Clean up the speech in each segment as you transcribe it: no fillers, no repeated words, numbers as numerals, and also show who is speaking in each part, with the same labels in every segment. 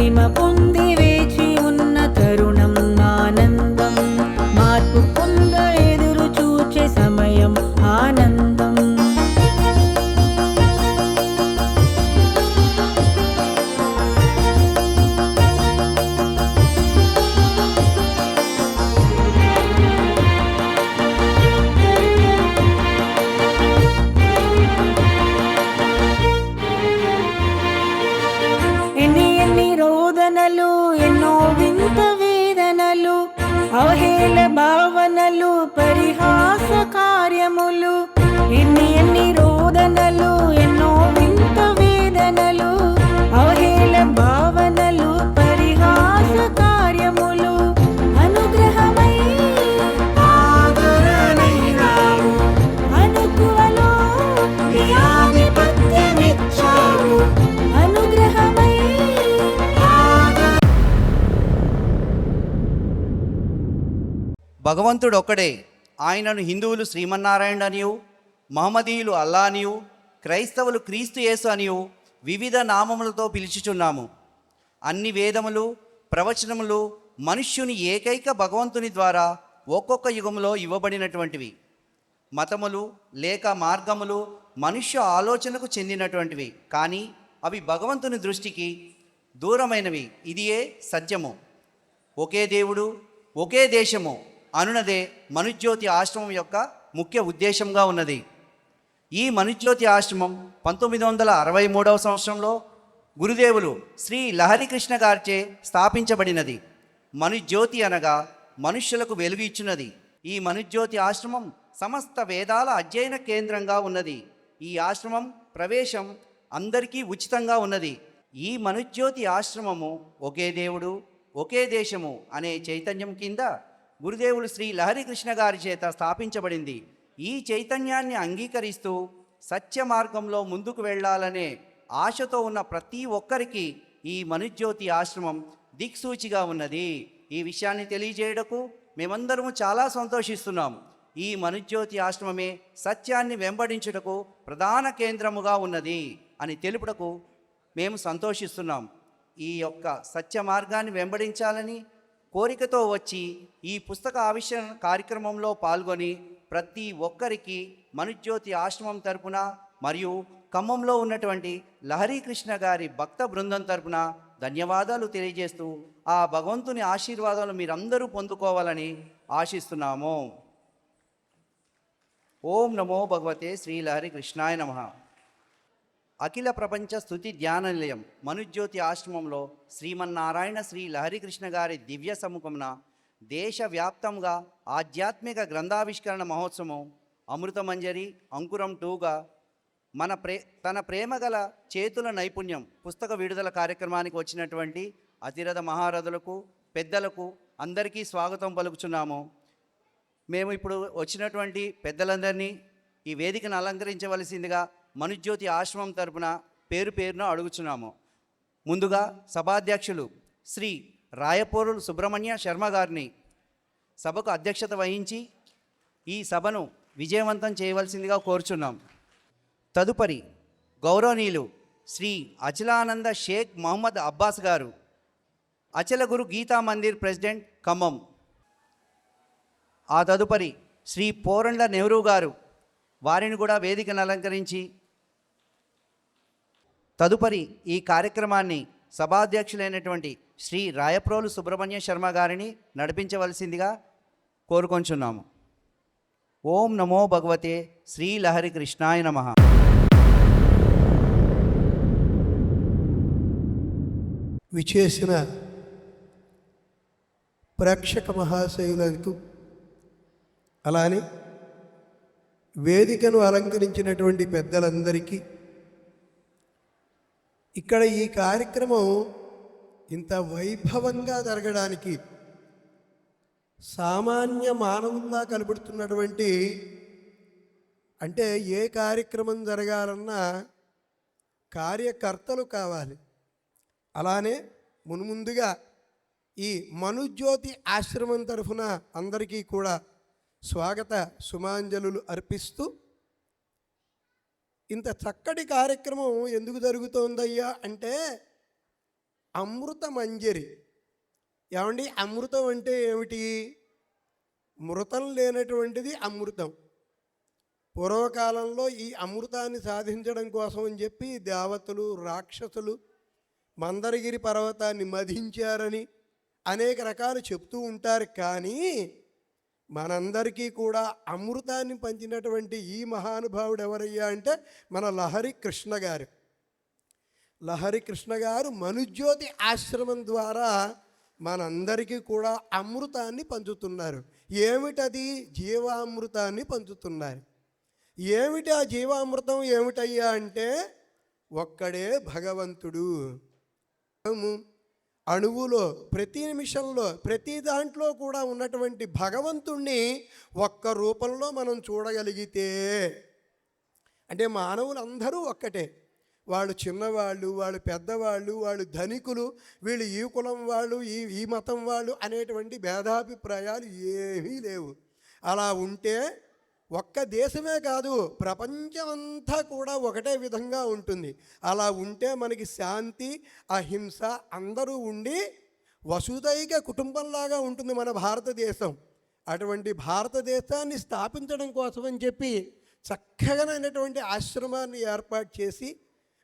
Speaker 1: మహిమ పొంది వేచి ఉన్న తరుణం ఆనందం, మార్పు పొంద ఎదురు చూచే సమయం ఆనందం. ఎన్ని రోదనలు, ఎన్నో వింత వేదనలు, అవహేళ భావనలు, పరిహాస కార్యములు. ఎన్ని రోదనలు, ఎన్నో వింత వేదనలు, అవహేళ భావనలు, పరిహాస కార్యములు. అనుగ్రహమై ఆదరణైనావు, అనుకువలో నీ ఆధిపత్యమిచ్చావు. అనుగ్రహమై
Speaker 2: భగవంతుడు ఒక్కడే. ఆయనను హిందువులు శ్రీమన్నారాయణ అనియు, మహమ్మదీయులు అల్లా అనియు, క్రైస్తవులు క్రీస్తు యేసు అనియు వివిధ నామములతో పిలుచుచున్నాము. అన్ని వేదములు, ప్రవచనములు మనుష్యుని ఏకైక భగవంతుని ద్వారా ఒక్కొక్క యుగంలో ఇవ్వబడినటువంటివి. మతములు లేక మార్గములు మనుష్య ఆలోచనకు చెందినటువంటివి, కానీ అవి భగవంతుని దృష్టికి దూరమైనవి. ఇదియే సత్యము. ఒకే దేవుడు, ఒకే దేశము అనునదే మనుజ్యోతి ఆశ్రమం యొక్క ముఖ్య ఉద్దేశంగా ఉన్నది. ఈ మనుజ్యోతి ఆశ్రమం 1963వ సంవత్సరంలో గురుదేవులు శ్రీ లహరి కృష్ణ గారిచే స్థాపించబడినది. మనుజ్యోతి అనగా మనుష్యులకు వెలుగు ఇచ్చున్నది. ఈ మనుజ్యోతి ఆశ్రమం సమస్త వేదాల అధ్యయన కేంద్రంగా ఉన్నది. ఈ ఆశ్రమం ప్రవేశం అందరికీ ఉచితంగా ఉన్నది. ఈ మనుజ్యోతి ఆశ్రమము ఒకే దేవుడు, ఒకే దేశము అనే చైతన్యం కింద గురుదేవులు శ్రీ లహరి కృష్ణ గారి చేత స్థాపించబడింది. ఈ చైతన్యాన్ని అంగీకరిస్తూ సత్య మార్గంలో ముందుకు వెళ్ళాలనే ఆశతో ఉన్న ప్రతి ఒక్కరికి ఈ మనుజ్యోతి ఆశ్రమం దిక్సూచిగా ఉన్నది. ఈ విషయాన్ని తెలియజేయడకు మేమందరము చాలా సంతోషిస్తున్నాం. ఈ మనుజ్యోతి ఆశ్రమమే సత్యాన్ని వెంబడించుటకు ప్రధాన కేంద్రముగా ఉన్నది అని తెలుపుటకు మేము సంతోషిస్తున్నాం. ఈ యొక్క సత్య మార్గాన్ని వెంబడించాలని కోరికతో వచ్చి ఈ పుస్తక ఆవిష్కరణ కార్యక్రమంలో పాల్గొని ప్రతి ఒక్కరికి మనుజ్యోతి ఆశ్రమం తరపున మరియు ఖమ్మంలో ఉన్నటువంటి లహరి కృష్ణ గారి భక్త బృందం తరపున ధన్యవాదాలు తెలియజేస్తూ ఆ భగవంతుని ఆశీర్వాదాలు మీరందరూ పొందుకోవాలని ఆశిస్తున్నాము. ఓం నమో భగవతే శ్రీ లహరి కృష్ణాయ నమః. అఖిల ప్రపంచ స్తుతి ధ్యాన నిలయం మనుజ్యోతి ఆశ్రమంలో శ్రీమన్నారాయణ శ్రీ లహరి కృష్ణ గారి దివ్య సముఖమున దేశవ్యాప్తంగా ఆధ్యాత్మిక గ్రంథావిష్కరణ మహోత్సవం అమృతమంజరి అంకురం 2గా తన ప్రేమగల చేతుల నైపుణ్యం పుస్తక విడుదల కార్యక్రమానికి వచ్చినటువంటి అతిరథ మహారథులకు, పెద్దలకు అందరికీ స్వాగతం పలుకుచున్నాము. మేము ఇప్పుడు వచ్చినటువంటి పెద్దలందరినీ ఈ వేదికను అలంకరించవలసిందిగా మనుజ్యోతి ఆశ్రమం తరపున పేరు పేరున అడుగుచున్నాము. ముందుగా సభాధ్యక్షులు శ్రీ రాయపోరులు సుబ్రహ్మణ్య శర్మ గారిని సభకు అధ్యక్షత వహించి ఈ సభను విజయవంతం చేయవలసిందిగా కోరుచున్నాం. తదుపరి గౌరవనీయులు శ్రీ అచలానంద షేక్ మహమ్మద్ అబ్బాస్ గారు, అచల గురు గీతా మందిర్ ప్రెసిడెంట్ ఖమ్మం. ఆ తదుపరి శ్రీ పోరండ్ల నెహ్రూ గారు, వారిని కూడా వేదికను అలంకరించి తదుపరి ఈ కార్యక్రమాన్ని సభాధ్యక్షులైనటువంటి శ్రీ రాయప్రోలు సుబ్రహ్మణ్య శర్మ గారిని నడిపించవలసిందిగా కోరుకొంచున్నాము. ఓం నమో భగవతే శ్రీ లహరి కృష్ణాయ నమః.
Speaker 3: విచేసిన ప్రేక్షక మహాశయులకు, అలానే వేదికను అలంకరించినటువంటి పెద్దలందరికీ, ఇక్కడ ఈ కార్యక్రమం ఇంత వైభవంగా జరగడానికి సామాన్య మానవుల్లా కనబడుతున్నటువంటి, అంటే ఏ కార్యక్రమం జరగాలన్నా కార్యకర్తలు కావాలి. అలానే మున్ముందుగా ఈ మనుజ్యోతి ఆశ్రమం తరఫున అందరికీ కూడా స్వాగత సుమాంజలులు అర్పిస్తూ, ఇంత చక్కటి కార్యక్రమం ఎందుకు జరుగుతోందయ్యా అంటే అమృత మంజరి. ఏమండి, అమృతం అంటే ఏమిటి? మృతం లేనటువంటిది అమృతం. పూర్వకాలంలో ఈ అమృతాన్ని సాధించడం కోసం అని చెప్పి దేవతలు, రాక్షసులు మందరగిరి పర్వతాన్ని మధించారని అనేక రకాలు చెప్తూ ఉంటారు. కానీ మనందరికీ కూడా అమృతాన్ని పంచినటువంటి ఈ మహానుభావుడు ఎవరయ్యా అంటే మన లహరి కృష్ణ గారు. లహరి కృష్ణ గారు మనుజ్యోతి ఆశ్రమం ద్వారా మనందరికీ కూడా అమృతాన్ని పంచుతున్నారు. ఏమిటది? జీవామృతాన్ని పంచుతున్నారు. ఏమిటి ఆ జీవామృతం? ఏమిటయ్యా అంటే ఒక్కడే భగవంతుడు. అణువులో, ప్రతి నిమిషంలో, ప్రతి దాంట్లో కూడా ఉన్నటువంటి భగవంతుణ్ణి ఒక్క రూపంలో మనం చూడగలిగితే, అంటే మానవులందరూ ఒక్కటే. వాళ్ళు చిన్నవాళ్ళు, వాళ్ళు పెద్దవాళ్ళు, వాళ్ళు ధనికులు, వీళ్ళు ఈ కులం వాళ్ళు, ఈ మతం వాళ్ళు అనేటువంటి భేదాభిప్రాయాలు ఏమీ లేవు. అలా ఉంటే ఒక్క దేశమే కాదు, ప్రపంచమంతా కూడా ఒకటే విధంగా ఉంటుంది. అలా ఉంటే మనకి శాంతి, అహింస అందరూ ఉండి వసుదైక కుటుంబంలాగా ఉంటుంది మన భారతదేశం. అటువంటి భారతదేశాన్ని స్థాపించడం కోసం అని చెప్పి చక్కగానైనటువంటి ఆశ్రమాన్ని ఏర్పాటు చేసి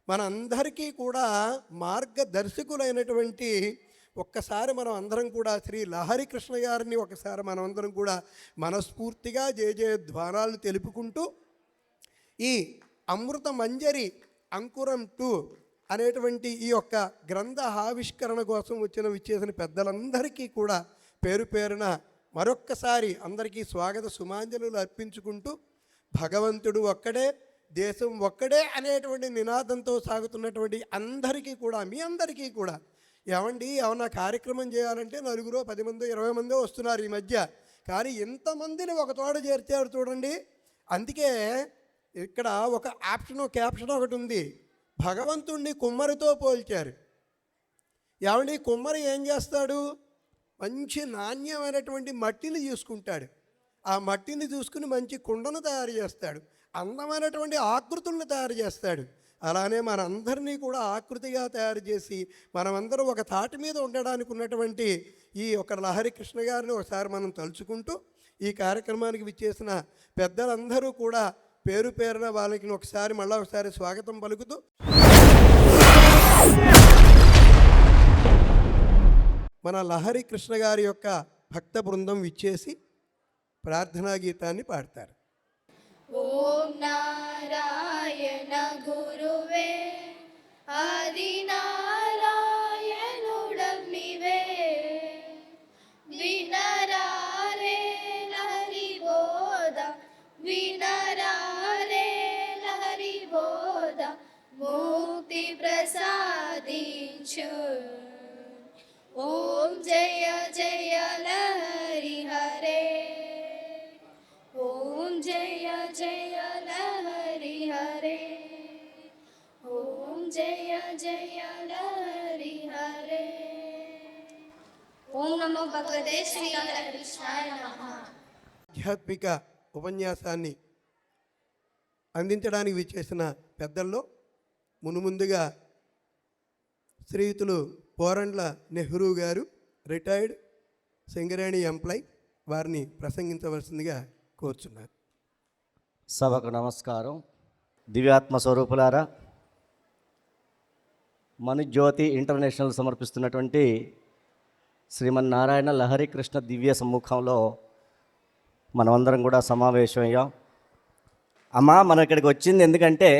Speaker 3: మనందరికీ కూడా మార్గదర్శకులైనటువంటి, ఒక్కసారి మనం అందరం కూడా శ్రీ లహరి కృష్ణ గారిని ఒకసారి మనం అందరం కూడా మనస్ఫూర్తిగా జయధ్వానాలు తెలుపుకుంటూ ఈ అమృత మంజరి అంకురం 2 అనేటువంటి ఈ యొక్క గ్రంథ ఆవిష్కరణ కోసం విచ్చేసిన పెద్దలందరికీ కూడా పేరు పేరున మరొక్కసారి అందరికీ స్వాగత సుమాంజలులు అర్పించుకుంటూ, భగవంతుడు ఒక్కడే, దేశం ఒక్కడే అనేటువంటి నినాదంతో సాగుతున్నటువంటి అందరికీ కూడా, మీ అందరికీ కూడా, ఏమండి ఏమన్నా కార్యక్రమం చేయాలంటే 4, 10 మంది 20 మంది వస్తున్నారు ఈ మధ్య. కానీ ఎంతమందిని ఒక తోట చేర్చారు చూడండి. అందుకే ఇక్కడ ఒక క్యాప్షన్ ఒకటి ఉంది. భగవంతుణ్ణి కుమ్మరితో పోల్చారు. ఏమండి, కుమ్మరి ఏం చేస్తాడు? మంచి నాణ్యమైనటువంటి మట్టిని చూసుకుంటాడు. ఆ మట్టిని చూసుకుని మంచి కుండను తయారు చేస్తాడు, అందమైనటువంటి ఆకృతులను తయారు చేస్తాడు. అలానే మనందరినీ కూడా ఆకృతిగా తయారు చేసి మనమందరం ఒక తాటి మీద ఉండడానికి ఉన్నటువంటి ఈ ఒక లహరి కృష్ణ గారిని ఒకసారి మనం తలుచుకుంటూ, ఈ కార్యక్రమానికి విచ్చేసిన పెద్దలందరూ కూడా పేరు పేరున వాళ్ళకి ఒకసారి స్వాగతం పలుకుతూ, మన లహరి కృష్ణ గారి యొక్క భక్త బృందం విచ్చేసి ప్రార్థనా గీతాన్ని పాడతారు.
Speaker 4: ఓం నారాయణ గురువే ఆది నారాయణుడమ్మివే వినరారే లహరి బోధ వినరారే లహరి బోధ ముక్తి ప్రసాదించు. ఓం జయ జయ లహరి హరే, ఓం జయ జయ లహరి హరే, ఓం జయ జయ లహరి హరే. ఓం నమో భగవతే శ్రీ కృష్ణాయ నమః.
Speaker 3: ఆధ్యాత్మిక ఉపన్యాసాన్ని అందించడానికి విచ్చేసిన పెద్దల్లో మునుముందుగా శ్రీయుతులు పోరండ్ల నెహ్రూ గారు, రిటైర్డ్ సింగరేణి ఎంప్లాయ్, వారిని ప్రసంగించవలసిందిగా కోరుచున్నారు.
Speaker 5: సభకు నమస్కారం. దివ్యాత్మ స్వరూపులారా, మనుజ్యోతి ఇంటర్నేషనల్ సమర్పిస్తున్నటువంటి శ్రీమన్నారాయణ లహరి కృష్ణ దివ్య సమ్ముఖంలో మనమందరం కూడా సమావేశమయ్యాం. అమ్మా, మనం ఇక్కడికి వచ్చింది ఎందుకంటే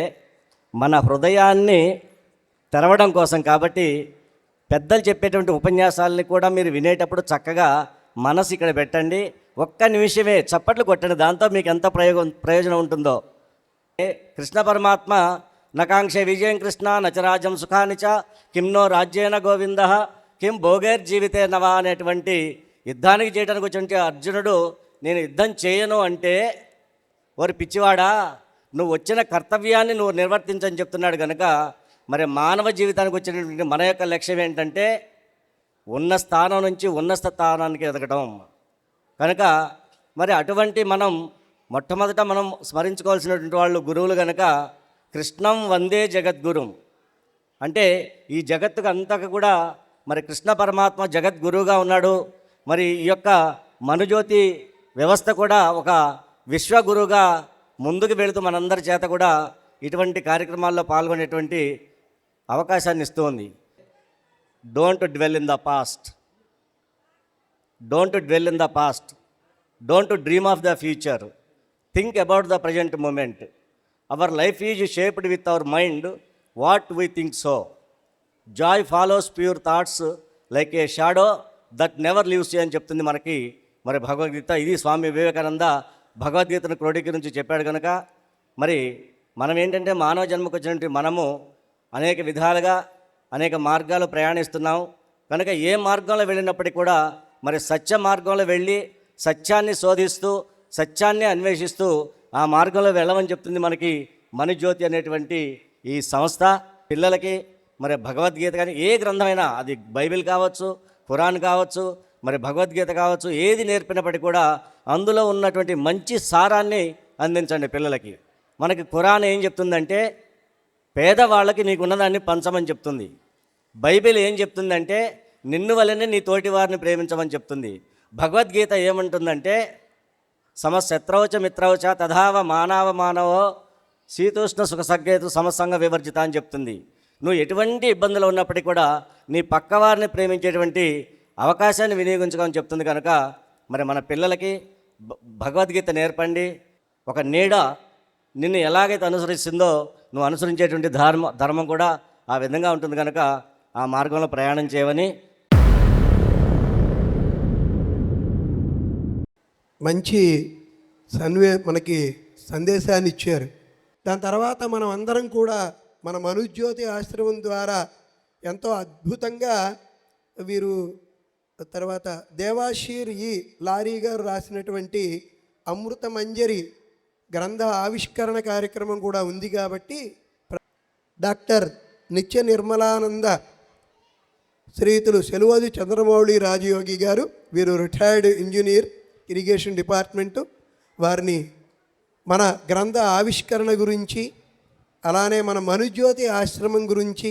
Speaker 5: మన హృదయాన్ని తెరవడం కోసం. కాబట్టి పెద్దలు చెప్పేటువంటి ఉపన్యాసాలని కూడా మీరు వినేటప్పుడు చక్కగా మనసు ఇక్కడ పెట్టండి. ఒక్క నిమిషమే చప్పట్లు కొట్టండి, దాంతో మీకు ఎంత ప్రయోజనం ఉంటుందో. కృష్ణ పరమాత్మ నకాంక్షే విజయం కృష్ణ నచరాజం సుఖానిచ కిమ్నో రాజ్యేన గోవింద కిం భోగైర్జీవితే నవా అనేటువంటి యుద్ధానికి చేయడానికి వచ్చిన అర్జునుడు నేను యుద్ధం చేయను అంటే, ఓరి పిచ్చివాడా, నువ్వు వచ్చిన కర్తవ్యాన్ని నువ్వు నిర్వర్తించని చెప్తున్నాడు. కనుక మరి మానవ జీవితానికి వచ్చినటువంటి మన యొక్క లక్ష్యం ఏంటంటే ఉన్న స్థానం నుంచి ఉన్నత స్థానానికి ఎదగడం. కనుక మరి అటువంటి మనం మొట్టమొదట మనం స్మరించుకోవాల్సినటువంటి వాళ్ళు గురువులు. కనుక కృష్ణం వందే జగద్గురుం అంటే ఈ జగత్తుకు అంతకు కూడా మరి కృష్ణ పరమాత్మ జగద్గురువుగా ఉన్నాడు. మరి ఈ యొక్క మనుజ్యోతి వ్యవస్థ కూడా ఒక విశ్వగురువుగా ముందుకు వెళుతూ మనందరి చేత కూడా ఇటువంటి కార్యక్రమాల్లో పాల్గొనేటువంటి అవకాశాన్ని ఇస్తూ ఉంది. Don't dwell in the past, don't dwell in the past, don't dream of the future, think about the present moment. Our life is shaped with our mind what we think so. Joy follows pure thoughts like a shadow that never leaves అని చెప్తుంది మనకి మరి భగవద్గీత. ఇది స్వామి వివేకానంద భగవద్గీతను క్రోడీకరించి చెప్పాడు కనుక మరి మనం ఏంటంటే మానవ జన్మకు వచ్చినటువంటి మనము అనేక విధాలుగా అనేక మార్గాలు ప్రయాణిస్తున్నాం కనుక ఏ మార్గంలో వెళ్ళినప్పటికీ కూడా మరి సత్య మార్గంలో వెళ్ళి సత్యాన్ని శోధిస్తూ సత్యాన్ని అన్వేషిస్తూ ఆ మార్గంలో వెళ్ళమని చెప్తుంది మనకి మనుజ్యోతి అనేటువంటి ఈ సంస్థ. పిల్లలకి మరి భగవద్గీత కానీ ఏ గ్రంథమైనా, అది బైబిల్ కావచ్చు, ఖురాన్ కావచ్చు, మరి భగవద్గీత కావచ్చు, ఏది నేర్పినప్పటికీ కూడా అందులో ఉన్నటువంటి మంచి సారాన్ని అందించండి పిల్లలకి. మనకి ఖురాన్ ఏం చెప్తుందంటే పేదవాళ్ళకి నీకున్నదాన్ని పంచమని చెప్తుంది. బైబిల్ ఏం చెప్తుందంటే నిన్ను వల్లనే నీ తోటి వారిని ప్రేమించమని చెప్తుంది. భగవద్గీత ఏమంటుందంటే సమశత్రవచ మిత్రవచ తథావ మానవ మానవో శీతోష్ణ సుఖ సగ్గేతు సమసంగ వివర్జిత అని చెప్తుంది. నువ్వు ఎటువంటి ఇబ్బందులు ఉన్నప్పటికీ కూడా నీ పక్కవారిని ప్రేమించేటువంటి అవకాశాన్ని వినియోగించుకోమని చెప్తుంది. కనుక మరి మన పిల్లలకి భగవద్గీత నేర్పండి. ఒక నీడ నిన్ను ఎలాగైతే అనుసరిస్తుందో నువ్వు అనుసరించేటువంటి ధర్మం కూడా ఆ విధంగా ఉంటుంది కనుక ఆ మార్గంలో ప్రయాణం చేయవని.
Speaker 3: మంచి మనకి సందేశాన్ని ఇచ్చారు. దాని తర్వాత మనం అందరం కూడా మన మనుజ్యోతి ఆశ్రమం ద్వారా ఎంతో అద్భుతంగా వీరు తర్వాత దేవాశీర్ లారీ గారు రాసినటువంటి అమృత మంజరి గ్రంథ ఆవిష్కరణ కార్యక్రమం కూడా ఉంది కాబట్టి డాక్టర్ నిత్య నిర్మలానంద శ్రీతులు సెలవది చంద్రమౌళి రాజయోగి గారు, వీరు రిటైర్డ్ ఇంజనీర్ ఇరిగేషన్ డిపార్ట్మెంటు, వారిని మన గ్రంథ ఆవిష్కరణ గురించి అలానే మన మనుజ్యోతి ఆశ్రమం గురించి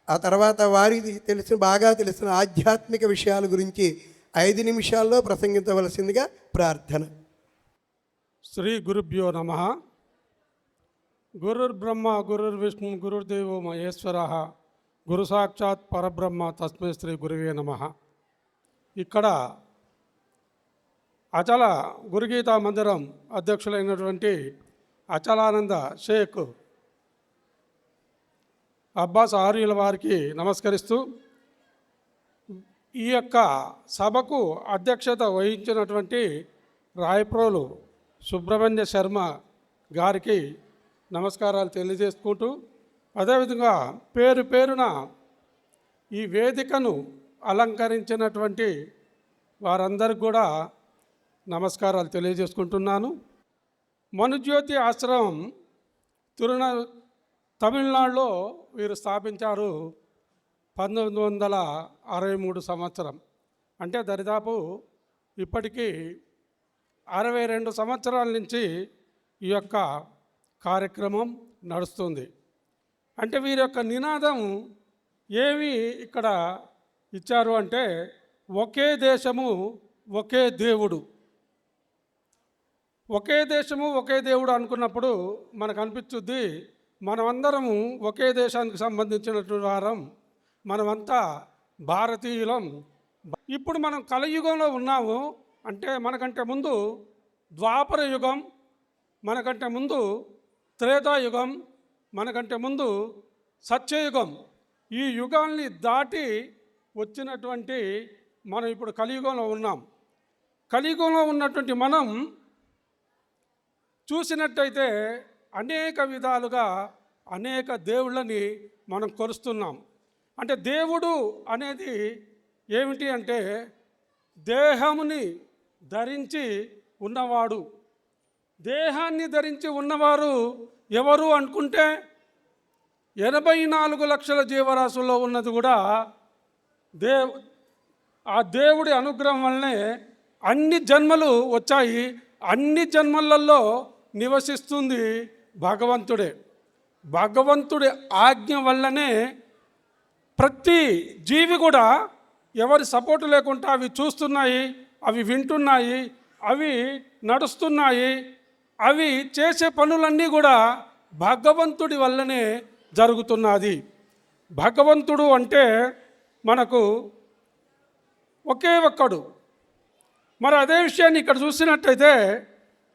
Speaker 3: ఆ తర్వాత వారికి బాగా తెలిసిన ఆధ్యాత్మిక విషయాల గురించి 5 నిమిషాల్లో ప్రసంగించవలసిందిగా ప్రార్థన.
Speaker 6: శ్రీ గురుభ్యో నమః. గురుర్బ్రహ్మ గురుర్విష్ణు గురుర్దేవో మహేశ్వరః గురు సాక్షాత్ పరబ్రహ్మ తస్మై శ్రీ గురువే నమః. ఇక్కడ అచల గురుగీతా మందిరం అధ్యక్షులైనటువంటి అచలానంద షేక్ అబ్బాస్ ఆర్యుల వారికి నమస్కరిస్తూ ఈ యొక్క సభకు అధ్యక్షత వహించినటువంటి రాయప్రోలు సుబ్రహ్మణ్య శర్మ గారికి నమస్కారాలు తెలియజేసుకుంటూ అదేవిధంగా పేరు పేరున ఈ వేదికను అలంకరించినటువంటి వారందరికీ కూడా నమస్కారాలు తెలియజేసుకుంటున్నాను. మనుజ్యోతి ఆశ్రమం తమిళనాడులో వీరు స్థాపించారు 1963 సంవత్సరం. అంటే దరిదాపు ఇప్పటికీ 62 సంవత్సరాల నుంచి ఈ యొక్క కార్యక్రమం నడుస్తుంది. అంటే వీరి యొక్క నినాదం ఏమి ఇక్కడ ఇచ్చారు అంటే ఒకే దేశము ఒకే దేవుడు. ఒకే దేశము ఒకే దేవుడు అనుకున్నప్పుడు మనకు అనిపించుద్ది మనమందరము ఒకే దేశానికి సంబంధించినటువంటి వారం, మనమంతా భారతీయులం. ఇప్పుడు మనం కలియుగంలో ఉన్నాము. అంటే మనకంటే ముందు ద్వాపర యుగం, మనకంటే ముందు త్రేతాయుగం, మనకంటే ముందు సత్యయుగం. ఈ యుగాల్ని దాటి వచ్చినటువంటి మనం ఇప్పుడు కలియుగంలో ఉన్నాం. కలియుగంలో ఉన్నటువంటి మనం చూసినట్టయితే అనేక విధాలుగా అనేక దేవుళ్ళని మనం కొలుస్తున్నాం. అంటే దేవుడు అనేది ఏమిటి అంటే దేహముని ధరించి ఉన్నవాడు. దేహాన్ని ధరించి ఉన్నవారు ఎవరు అనుకుంటే 84 లక్షల జీవరాశుల్లో ఉన్నది కూడా ఆ దేవుడి అనుగ్రహం వల్లనే అన్ని జన్మలు వచ్చాయి. అన్ని జన్మలలో నివసిస్తుంది భగవంతుడే. భగవంతుడి ఆజ్ఞ వల్లనే ప్రతి జీవి కూడా ఎవరి సపోర్టు లేకుండా అవి చూస్తున్నాయి, అవి వింటున్నాయి, అవి నడుస్తున్నాయి. అవి చేసే పనులన్నీ కూడా భగవంతుడి వల్లనే జరుగుతున్నది. భగవంతుడు అంటే మనకు ఒకే ఒక్కడు. మరి అదే విషయాన్ని ఇక్కడ చూసినట్టయితే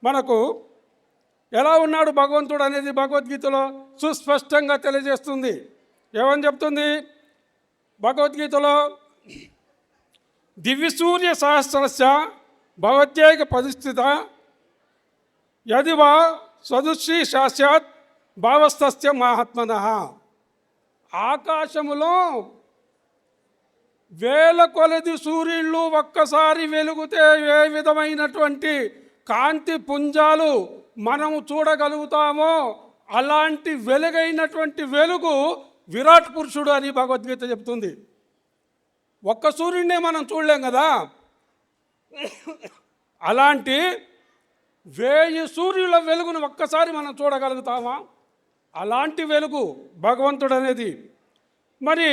Speaker 6: మనకు ఎలా ఉన్నాడు భగవంతుడు అనేది భగవద్గీతలో సుస్పష్టంగా తెలియజేస్తుంది. ఏమని చెప్తుంది భగవద్గీతలో? దివ్యసూర్య సహస్రస్య భవత్యేక పరిస్థిత యది వా సదుశ్రీ శాస్యాత్ భావస్థస్య మహాత్మనః. ఆకాశములో వేల కొలది సూర్యుళ్ళు ఒక్కసారి వెలుగుతే ఏ విధమైనటువంటి కాంతి పుంజాలు మనము చూడగలుగుతామో అలాంటి వెలుగైనటువంటి వెలుగు విరాట్ పురుషుడు అని భగవద్గీత చెప్తుంది. ఒక్క సూర్యుడినే మనం చూడలేం కదా, అలాంటి 1000 సూర్యుల వెలుగును ఒక్కసారి మనం చూడగలుగుతామా? అలాంటి వెలుగు భగవంతుడు అనేది. మరి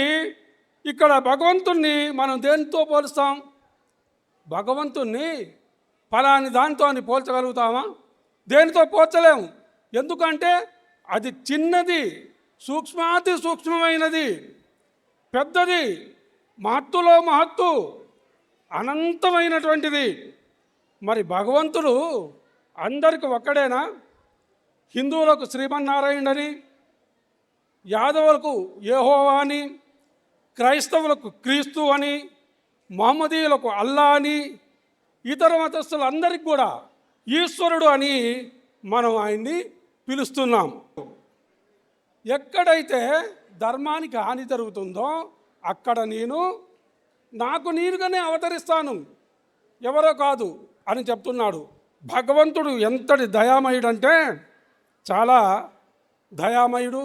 Speaker 6: ఇక్కడ భగవంతుణ్ణి మనం దేనితో పోలుస్తాం? భగవంతుణ్ణి ఫలాని దానితో అని పోల్చగలుగుతామా? దేనితో పోల్చలేము. ఎందుకంటే అది చిన్నది, సూక్ష్మాతి సూక్ష్మమైనది, పెద్దది, మహత్తులో మహత్తు, అనంతమైనటువంటిది. మరి భగవంతుడు అందరికి ఒక్కడేనా? హిందువులకు శ్రీమన్నారాయణుడని, యాదవులకు యెహోవా అని, క్రైస్తవులకు క్రీస్తు అని, మహమ్మదీయులకు అల్లా అని, ఇతర మతస్థులందరికీ కూడా ఈశ్వరుడు అని మనం ఆయన్ని పిలుస్తున్నాం. ఎక్కడైతే ధర్మానికి హాని జరుగుతుందో అక్కడ నాకు నేనుగానే అవతరిస్తాను, ఎవరో కాదు అని చెప్తున్నాడు. భగవంతుడు ఎంతటి దయామయుడు అంటే చాలా దయామయుడు,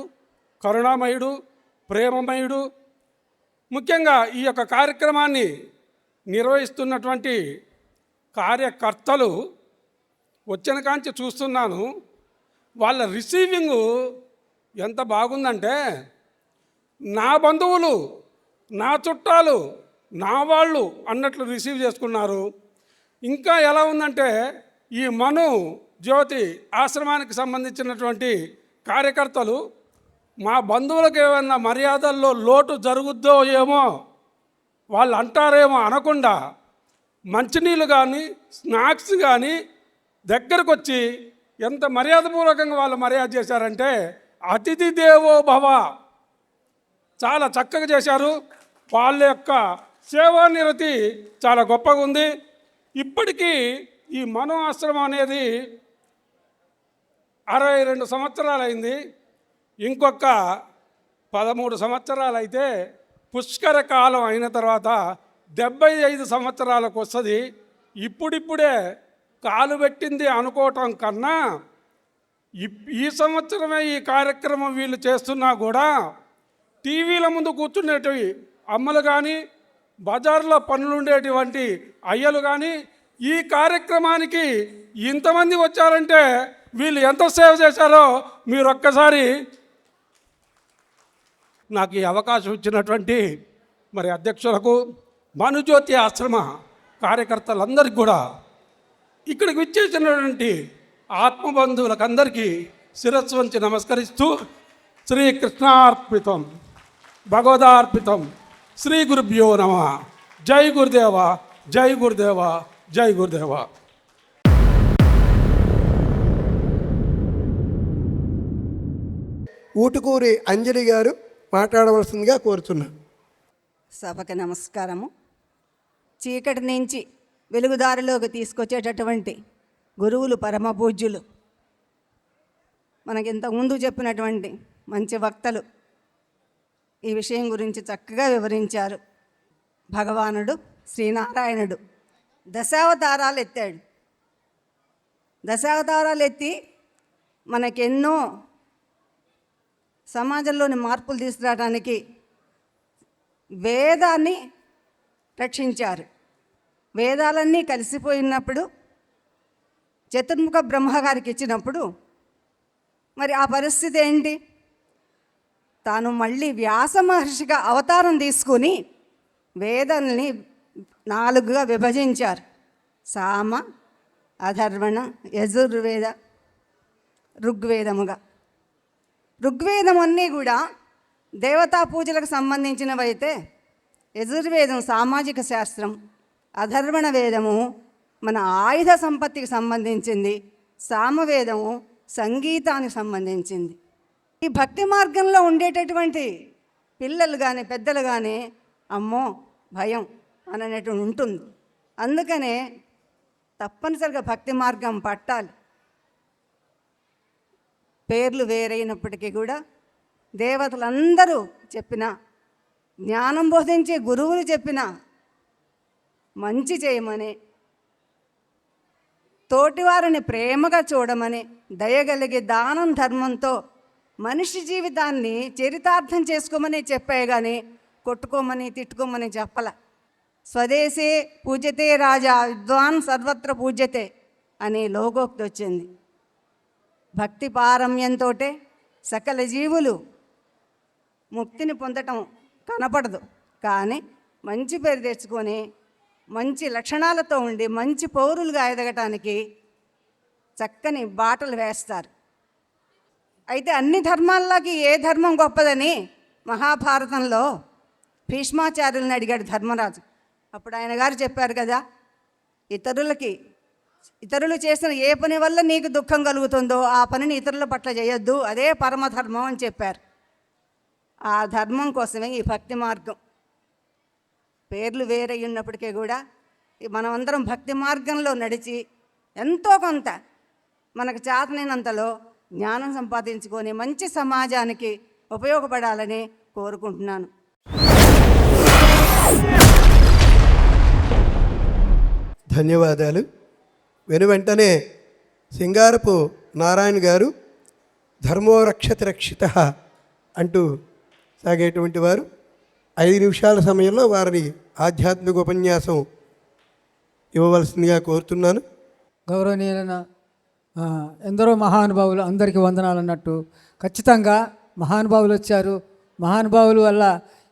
Speaker 6: కరుణామయుడు, ప్రేమమయుడు. ముఖ్యంగా ఈ యొక్క కార్యక్రమాన్ని నిర్వహిస్తున్నటువంటి కార్యకర్తలు వచ్చిన కాంచి చూస్తున్నాను. వాళ్ళ రిసీవింగు ఎంత బాగుందంటే నా బంధువులు, నా చుట్టాలు, నా వాళ్ళు అన్నట్లు రిసీవ్ చేసుకున్నారు. ఇంకా ఎలా ఉందంటే ఈ మను జ్యోతి ఆశ్రమానికి సంబంధించినటువంటి కార్యకర్తలు మా బంధువులకు ఏమైనా మర్యాదల్లో లోటు జరుగుద్దో ఏమో, వాళ్ళు అంటారేమో అనకుండా మంచినీళ్ళు కానీ స్నాక్స్ కానీ దగ్గరకు వచ్చి ఎంత మర్యాదపూర్వకంగా వాళ్ళు మర్యాద చేశారంటే అతిథి దేవో భవ, చాలా చక్కగా చేశారు. వాళ్ళ యొక్క సేవానిరతి చాలా గొప్పగా ఉంది. ఇప్పటికీ ఈ మనో ఆశ్రమం అనేది 62 సంవత్సరాలు అయింది. ఇంకొక 13 సంవత్సరాలు అయితే పుష్కర కాలం అయిన తర్వాత 75 సంవత్సరాలకు వస్తుంది. ఇప్పుడిప్పుడే కాలు పెట్టింది అనుకోవటం కన్నా ఈ సంవత్సరమే ఈ కార్యక్రమం వీళ్ళు చేస్తున్నా కూడా టీవీల ముందు కూర్చునేటివి అమ్మలు కానీ, బజార్లో పనులుండేటువంటి అయ్యలు కానీ ఈ కార్యక్రమానికి ఇంతమంది వచ్చారంటే వీళ్ళు ఎంత సేవ చేశారో మీరు ఒక్కసారి నాకు ఈ అవకాశం ఇచ్చినటువంటి మరి అధ్యక్షులకు, మనుజ్యోతి ఆశ్రమ కార్యకర్తలందరికీ కూడా, ఇక్కడికి విచ్చేసినటువంటి ఆత్మబంధువులకు అందరికీ శిరస్సు వంచి నమస్కరిస్తూ శ్రీకృష్ణార్పితం భగవదార్పితం శ్రీ గురుభ్యో నమః. జై గురుదేవ, జై గురుదేవ, జై గురుదేవ.
Speaker 3: ఊటుకూరి అంజలి గారు మాట్లాడవలసిందిగా కోరుతున్నాను.
Speaker 7: సభకి నమస్కారము. చీకటి నుంచి వెలుగుదారిలోకి తీసుకొచ్చేటటువంటి గురువులు, పరమ పూజ్యులు, మనకి ఇంతకుముందు చెప్పినటువంటి మంచి వక్తలు ఈ విషయం గురించి చక్కగా వివరించారు. భగవానుడు శ్రీనారాయణుడు దశావతారాలు ఎత్తాడు. దశావతారాలు ఎత్తి మనకెన్నో సమాజంలోని మార్పులు తీసుకురావడానికి వేదాన్ని రక్షించారు. వేదాలన్నీ కలిసిపోయినప్పుడు చతుర్ముఖ బ్రహ్మగారికి ఇచ్చినప్పుడు మరి ఆ పరిస్థితి ఏంటి? తాను మళ్ళీ వ్యాస మహర్షిగా అవతారం తీసుకుని వేదాలని 4గా విభజించారు. సామ, అధర్వణ, యజుర్వేద, ఋగ్వేదముగా. ఋగ్వేదం అన్నీ కూడా దేవతా పూజలకు సంబంధించినవైతే యజుర్వేదం సామాజిక శాస్త్రం, అధర్వణ వేదము మన ఆయుధ సంపత్తికి సంబంధించింది, సామవేదము సంగీతానికి సంబంధించింది. ఈ భక్తి మార్గంలో ఉండేటటువంటి పిల్లలు కానీ పెద్దలు కానీ అమ్మో భయం అనేటువంటి ఉంటుంది. అందుకనే తప్పనిసరిగా భక్తి మార్గం పట్టాలి. పేర్లు వేరైనప్పటికీ కూడా దేవతలందరూ చెప్పిన, జ్ఞానం బోధించే గురువులు చెప్పిన మంచి చేయమని, తోటివారిని ప్రేమగా చూడమని, దయగలిగే దానం ధర్మంతో మనిషి జీవితాన్ని చరితార్థం చేసుకోమని చెప్పాయి కానీ కొట్టుకోమని తిట్టుకోమని చెప్పల. స్వదేశే పూజ్యతే రాజా విద్వాన్ సర్వత్ర పూజ్యతే అనే లోగోక్తి వచ్చింది. భక్తి పారమ్యంతో సకల జీవులు ముక్తిని పొందటం కనపడదు, కానీ మంచి పేరు తెచ్చుకొని మంచి లక్షణాలతో ఉండి మంచి పౌరులుగా ఎదగటానికి చక్కని బాటలు వేస్తారు. అయితే అన్ని ధర్మాల్లోకి ఏ ధర్మం గొప్పదని మహాభారతంలో భీష్మాచార్యులను అడిగాడు ధర్మరాజు. అప్పుడు ఆయన గారు చెప్పారు కదా, ఇతరులు చేసిన ఏ పని వల్ల నీకు దుఃఖం కలుగుతుందో ఆ పనిని ఇతరుల పట్ల చేయొద్దు, అదే పరమధర్మం అని చెప్పారు. ఆ ధర్మం కోసమే ఈ భక్తి మార్గం. పేర్లు వేరై ఉన్నప్పటికీ కూడా మనమందరం భక్తి మార్గంలో నడిచి ఎంతో కొంత మనకు చేతనైనంతలో జ్ఞానం సంపాదించుకొని మంచి సమాజానికి ఉపయోగపడాలని కోరుకుంటున్నాను.
Speaker 3: ధన్యవాదాలు. వెనువెంటనే సింగారపు నారాయణ గారు ధర్మో రక్షతి రక్షిత అంటూ సాగేటువంటి వారు 5 నిమిషాల సమయంలో వారిని ఆధ్యాత్మిక ఉపన్యాసం ఇవ్వవలసిందిగా కోరుతున్నాను.
Speaker 8: గౌరవనీయులైన ఎందరో మహానుభావులు, అందరికీ వందనాలు అన్నట్టు ఖచ్చితంగా మహానుభావులు వచ్చారు. మహానుభావుల వల్ల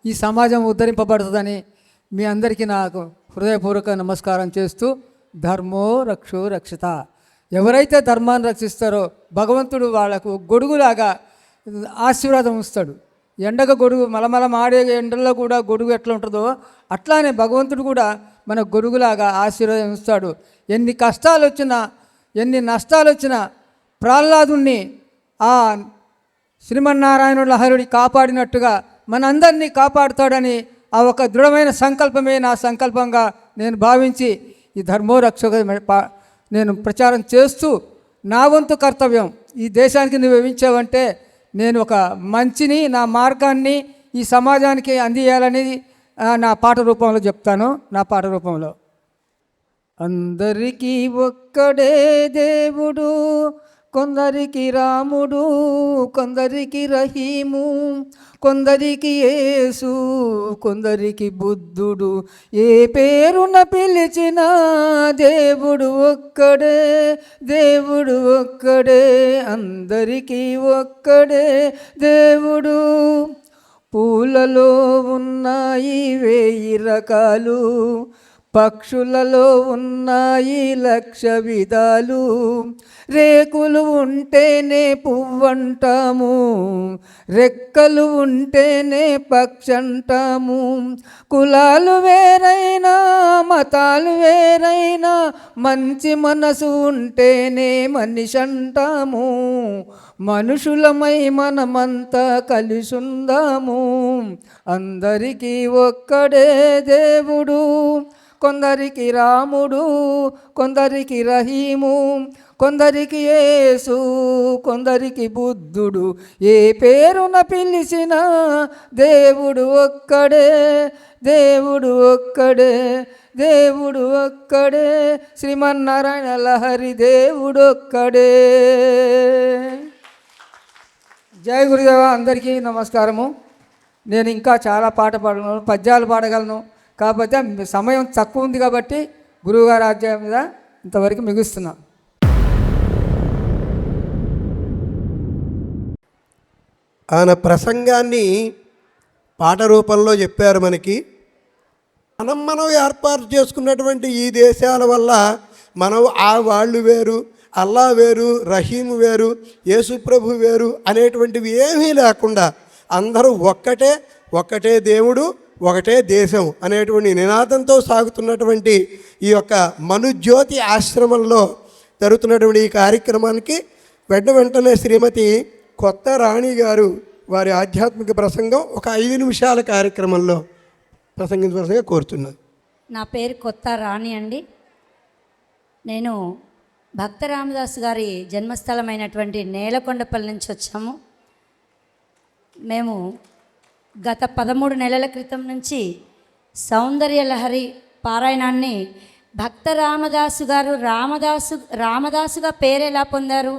Speaker 8: ఈ సమాజం ఉద్ధరింపబడుతుందని మీ అందరికీ నాకు హృదయపూర్వక నమస్కారం చేస్తూ, ధర్మో రక్షో రక్షిత. ఎవరైతే ధర్మాన్ని రక్షిస్తారో భగవంతుడు వాళ్ళకు గొడుగులాగా ఆశీర్వాదం ఇస్తాడు. ఎండగ గొడుగు మలమల మాడే ఎండల్లో కూడా గొడుగు ఎట్లా ఉంటుందో అట్లానే భగవంతుడు కూడా మన గొడుగులాగా ఆశీర్వాదం ఇస్తాడు. ఎన్ని కష్టాలు వచ్చినా, ఎన్ని నష్టాలు వచ్చినా ప్రహ్లాదుని ఆ శ్రీమన్నారాయణుల హరుడి కాపాడినట్టుగా మనందరినీ కాపాడుతాడని ఆ ఒక దృఢమైన సంకల్పమే నా సంకల్పంగా నేను భావించి ఈ ధర్మో రక్షక నేను ప్రచారం చేస్తూ, నా వంతు కర్తవ్యం ఈ దేశానికి నువ్వు ఇవ్వించావంటే నేను ఒక మంచిని, నా మార్గాన్ని ఈ సమాజానికి అందియాలని నా పాట రూపంలో చెప్తాను. నా పాట రూపంలో అందరికీ ఒక్కడే దేవుడు, కొందరికి రాముడు, కొందరికి రహీము, కొందరికి యేసు, కొందరికి బుద్ధుడు. ఏ పేరున పిలిచిన దేవుడు ఒక్కడే, దేవుడు ఒక్కడే, అందరికీ ఒక్కడే దేవుడు. పూలలో ఉన్నాయి 1000 రకాలు, పక్షులలో ఉన్నాయి 1,00,000 విధాలు. రేకులు ఉంటేనే పువ్వంటాము, రెక్కలు ఉంటేనే పక్షి అంటాము. కులాలు వేరైనా, మతాలు వేరైనా, మంచి మనసు ఉంటేనే మనిషి అంటాము. మనుషులమై మనమంతా కలిసుందాము. అందరికీ ఒక్కడే దేవుడు, కొందరికి రాముడు, కొందరికి రహీము, కొందరికి యేసు, కొందరికి బుద్ధుడు. ఏ పేరున పిలిచిన దేవుడు ఒక్కడే, దేవుడు ఒక్కడే, దేవుడు ఒక్కడే. శ్రీమన్నారాయణ లహరి దేవుడు ఒక్కడే. జై గురుదేవ. అందరికీ నమస్కారము. నేను ఇంకా చాలా పాట పాడగలను, పద్యాలు పాడగలను. కాకపోతే సమయం తక్కువ ఉంది కాబట్టి గురువుగారి ఆజ్ఞ మీద ఇంతవరకు ముగిస్తున్నా.
Speaker 3: ఆయన ప్రసంగాన్ని పాట రూపంలో చెప్పారు మనకి. మనం ఏర్పాటు చేసుకున్నటువంటి ఈ దేశాల వల్ల మనం వాళ్ళు వేరు, అల్లా వేరు, రహీం వేరు, యేసుప్రభు వేరు అనేటువంటివి ఏమీ లేకుండా అందరూ ఒక్కటే దేవుడు, ఒకటే దేశం అనేటువంటి నినాదంతో సాగుతున్నటువంటి ఈ యొక్క మనుజ్యోతి ఆశ్రమంలో జరుగుతున్నటువంటి ఈ కార్యక్రమానికి వెంటనే శ్రీమతి కొత్త రాణి గారు వారి ఆధ్యాత్మిక ప్రసంగం ఒక 5 నిమిషాల కార్యక్రమంలో ప్రసంగించవలసిందిగా కోరుతున్నాను.
Speaker 9: నా పేరు కొత్త రాణి అండి. నేను భక్త రామదాసు గారి జన్మస్థలమైనటువంటి నేలకొండపల్లి నుంచి వచ్చాము. మేము గత 13 నెలల క్రితం నుంచి సౌందర్య లహరి పారాయణాన్ని భక్త రామదాసు గారు రామదాసుగా పేరు ఎలా పొందారు,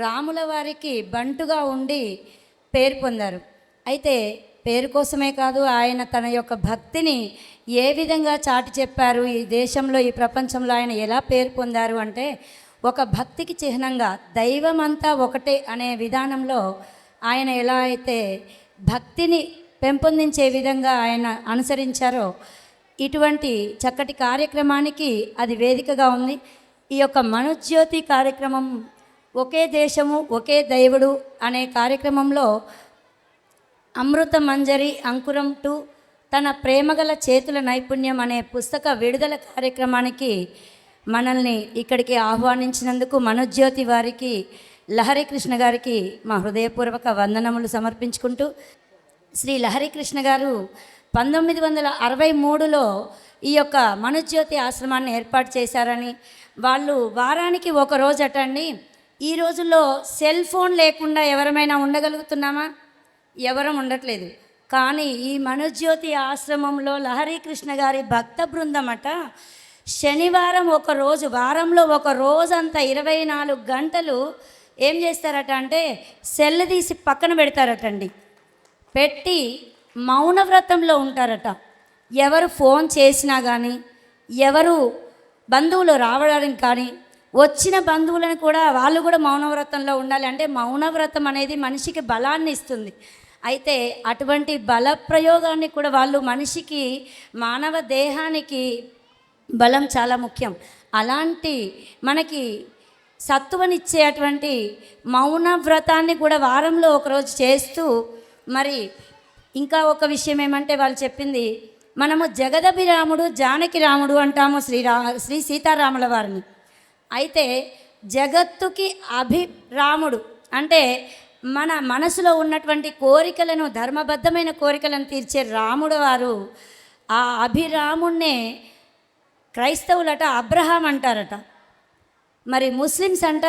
Speaker 9: రాముల వారికి బంటుగా ఉండి పేరు పొందారు. అయితే పేరు కోసమే కాదు, ఆయన తన యొక్క భక్తిని ఏ విధంగా చాటి చెప్పారు, ఈ దేశంలో ఈ ప్రపంచంలో ఆయన ఎలా పేరు పొందారు అంటే, ఒక భక్తికి చిహ్నంగా దైవం అంతా ఒకటే అనే విధానంలో ఆయన ఎలా అయితే భక్తిని పెంపొందించే విధంగా ఆయన అనుసరించారో, ఇటువంటి చక్కటి కార్యక్రమానికి అది వేదికగా ఉంది. ఈ యొక్క మనుజ్యోతి కార్యక్రమం ఒకే దేశము ఒకే దేవుడు అనే కార్యక్రమంలో అమృత మంజరి అంకురం 2 తన ప్రేమగల చేతుల నైపుణ్యం అనే పుస్తక విడుదల కార్యక్రమానికి మనల్ని ఇక్కడికి ఆహ్వానించినందుకు మనుజ్యోతి వారికి, లహరి కృష్ణ గారికి మా హృదయపూర్వక వందనములు సమర్పించుకుంటూ, శ్రీ లహరి కృష్ణ గారు 1963లో ఈ యొక్క మనుజ్యోతి ఆశ్రమాన్ని ఏర్పాటు చేశారని, వాళ్ళు వారానికి ఒక రోజు అటండి. ఈ రోజుల్లో సెల్ ఫోన్ లేకుండా ఎవరమైనా ఉండగలుగుతున్నామా? ఎవరం ఉండట్లేదు. కానీ ఈ మనుజ్యోతి ఆశ్రమంలో లహరి కృష్ణ గారి భక్త బృందం అట శనివారం ఒక రోజు, వారంలో ఒక రోజంతా 24 గంటలు ఏం చేస్తారట అంటే సెల్ తీసి పక్కన పెడతారటండి. పెట్టి మౌనవ్రతంలో ఉంటారట. ఎవరు ఫోన్ చేసినా కానీ, ఎవరు బంధువులు రావడానికి కానీ, వచ్చిన బంధువులను కూడా వాళ్ళు కూడా మౌనవ్రతంలో ఉండాలి. అంటే మౌనవ్రతం అనేది మనిషికి బలాన్ని ఇస్తుంది. అయితే అటువంటి బల ప్రయోగాన్ని కూడా వాళ్ళు, మనిషికి మానవ దేహానికి బలం చాలా ముఖ్యం. అలాంటి మనకి సత్తువనిచ్చే అటువంటి మౌన వ్రతాన్ని కూడా వారంలో ఒకరోజు చేస్తూ, మరి ఇంకా ఒక విషయం ఏమంటే వాళ్ళు చెప్పింది, మనము జగదభిరాముడు జానకి రాముడు అంటాము శ్రీ సీతారాముల వారిని. అయితే జగత్తుకి అభిరాముడు అంటే మన మనసులో ఉన్నటువంటి కోరికలను, ధర్మబద్ధమైన కోరికలను తీర్చే రాముడు వారు. ఆ అభిరాముణ్ణే క్రైస్తవులట అబ్రహాం అంటారట, మరి ముస్లిమ్స్ అంట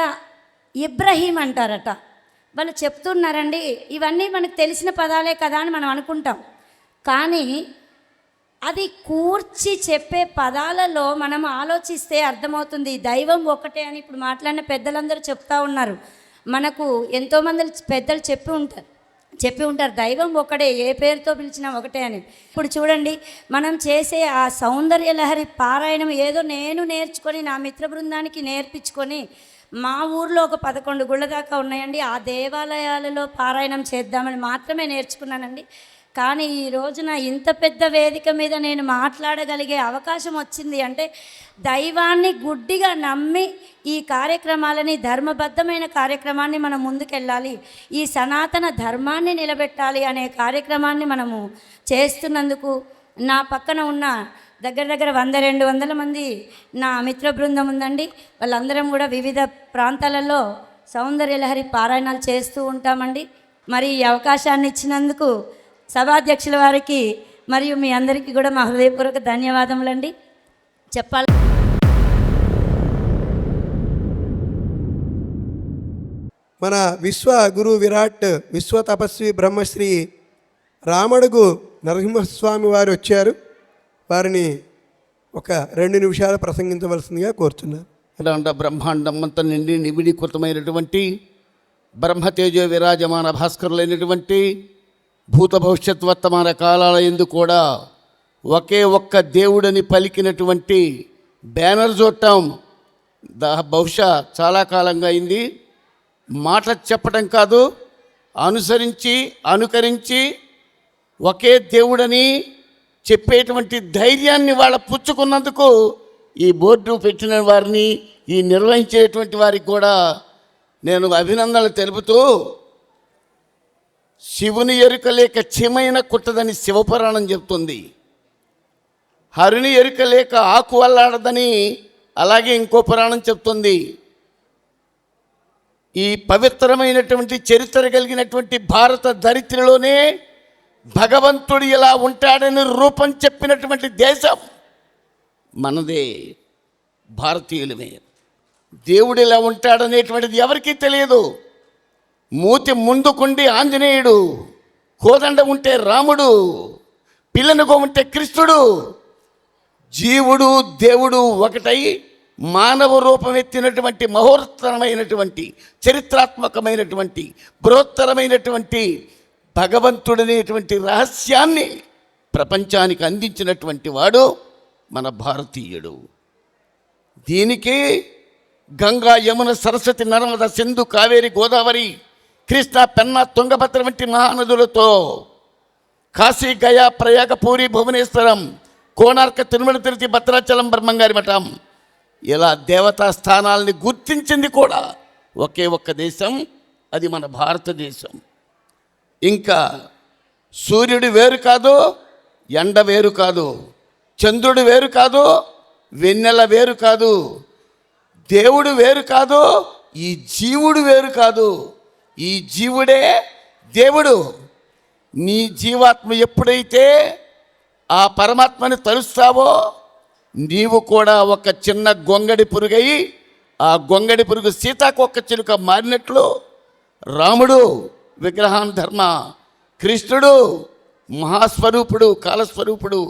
Speaker 9: ఇబ్రహీం అంటారట. వాళ్ళు చెప్తున్నారండి. ఇవన్నీ మనకు తెలిసిన పదాలే కదా అని మనం అనుకుంటాం. కానీ అది కూర్చి చెప్పే పదాలలో మనం ఆలోచిస్తే అర్థమవుతుంది దైవం ఒకటే అని. ఇప్పుడు మాట్లాడిన పెద్దలందరూ చెప్తా ఉన్నారు. మనకు ఎంతోమంది పెద్దలు చెప్పి ఉంటారు దైవం ఒకటే, ఏ పేరుతో పిలిచినా ఒకటే అని. ఇప్పుడు చూడండి, మనం చేసే ఆ సౌందర్య లహరి పారాయణం ఏదో నేను నేర్చుకొని నా మిత్ర బృందానికి నేర్పించుకొని, మా ఊర్లో ఒక 11 గుళ్ళ దాకా ఉన్నాయండి, ఆ దేవాలయాలలో పారాయణం చేద్దామని మాత్రమే నేర్చుకున్నానండి. కానీ ఈ రోజున ఇంత పెద్ద వేదిక మీద నేను మాట్లాడగలిగే అవకాశం వచ్చింది అంటే దైవాన్ని గుడ్డిగా నమ్మి ఈ కార్యక్రమాలని, ధర్మబద్ధమైన కార్యక్రమాన్ని మనం ముందుకెళ్ళాలి, ఈ సనాతన ధర్మాన్ని నిలబెట్టాలి అనే కార్యక్రమాన్ని మనము చేస్తున్నందుకు నా పక్కన ఉన్న దగ్గర 100-200 మంది నా మిత్ర బృందం ఉందండి. వాళ్ళందరం కూడా వివిధ ప్రాంతాలలో సౌందర్య లహరి పారాయణాలు చేస్తూ ఉంటామండి. మరి ఈ అవకాశాన్ని ఇచ్చినందుకు సభాధ్యక్షుల వారికి మరియు మీ అందరికీ కూడా మా హృదయపూర్వక ధన్యవాదములండి. చెప్పాలి,
Speaker 3: మన విశ్వ గురు విరాట్ విశ్వ తపస్వి బ్రహ్మశ్రీ రామడుగు నరసింహస్వామి వారు వచ్చారు. వారిని ఒక 2 నిమిషాలు ప్రసంగించవలసిందిగా కోరుతున్నారు.
Speaker 10: అఖండ బ్రహ్మాండం అంతా నిండి నిబిడీకృతమైనటువంటి బ్రహ్మతేజో విరాజమాన భాస్కరులైనటువంటి భూత భవిష్యత్ వర్తమాన కాలాల యందు కూడా ఒకే ఒక్క దేవుడని పలికినటువంటి బ్యానర్ చూడటం బహుశా చాలా కాలంగా అయింది. మాట చెప్పడం కాదు, అనుసరించి అనుకరించి ఒకే దేవుడని చెప్పేటువంటి ధైర్యాన్ని వాళ్ళ పుచ్చుకున్నందుకు ఈ బోర్డు పెట్టిన వారిని, ఈ నిర్వహించేటువంటి వారికి కూడా నేను అభినందనలు తెలుపుతూ, శివుని ఎరుక లేక చీమైన కుట్టదని శివపురాణం చెప్తుంది. హరుని ఎరుక లేక ఆకు అల్లాడదని అలాగే ఇంకో పురాణం చెప్తుంది. ఈ పవిత్రమైనటువంటి చరిత్ర కలిగినటువంటి భారత ధరిత్రిలోనే భగవంతుడు ఇలా ఉంటాడని రూపం చెప్పినటువంటి దేశం మనదే, భారతీయులమే. దేవుడు ఇలా ఉంటాడనేటువంటిది ఎవరికీ తెలియదు. మూతి ముందుకుండి ఆంజనేయుడు, కోదండ ఉంటే రాముడు, పిల్లనుగో ఉంటే కృష్ణుడు, జీవుడు దేవుడు ఒకటై మానవ రూపం ఎత్తినటువంటి మహోత్తరమైనటువంటి చరిత్రాత్మకమైనటువంటి బృహత్తరమైనటువంటి భగవంతుడనేటువంటి రహస్యాన్ని ప్రపంచానికి అందించినటువంటి వాడు మన భారతీయుడు. దీనికి గంగా, యమున, సరస్వతి, నర్మద, సింధు, కావేరి, గోదావరి, కృష్ణ, పెన్నా, తుంగభద్ర వంటి మహానదులతో కాశీ, గయా, ప్రయాగ, పూరి, భువనేశ్వరం, కోణార్క, తిరుమల, తిరుపతి, భద్రాచలం, బ్రహ్మంగారి మఠం, ఇలా దేవతా స్థానాల్ని గుర్తించింది కూడా ఒకే ఒక్క దేశం, అది మన భారతదేశం. ఇంకా సూర్యుడు వేరు కాదు, ఎండ వేరు కాదు, చంద్రుడు వేరు కాదు, వెన్నెల వేరు కాదు, దేవుడు వేరు కాదు, ఈ జీవుడు వేరు కాదు, ఈ జీవుడే దేవుడు. నీ జీవాత్మ ఎప్పుడైతే ఆ పరమాత్మని తలుస్తావో నీవు కూడా ఒక చిన్న గొంగడి పురుగై ఆ గొంగడి పురుగు సీతాకొక్క చిలుక మారినట్లు రాముడు విగ్రహాన్ ధర్మ, కృష్ణుడు మహాస్వరూపుడు, కాలస్వరూపుడు,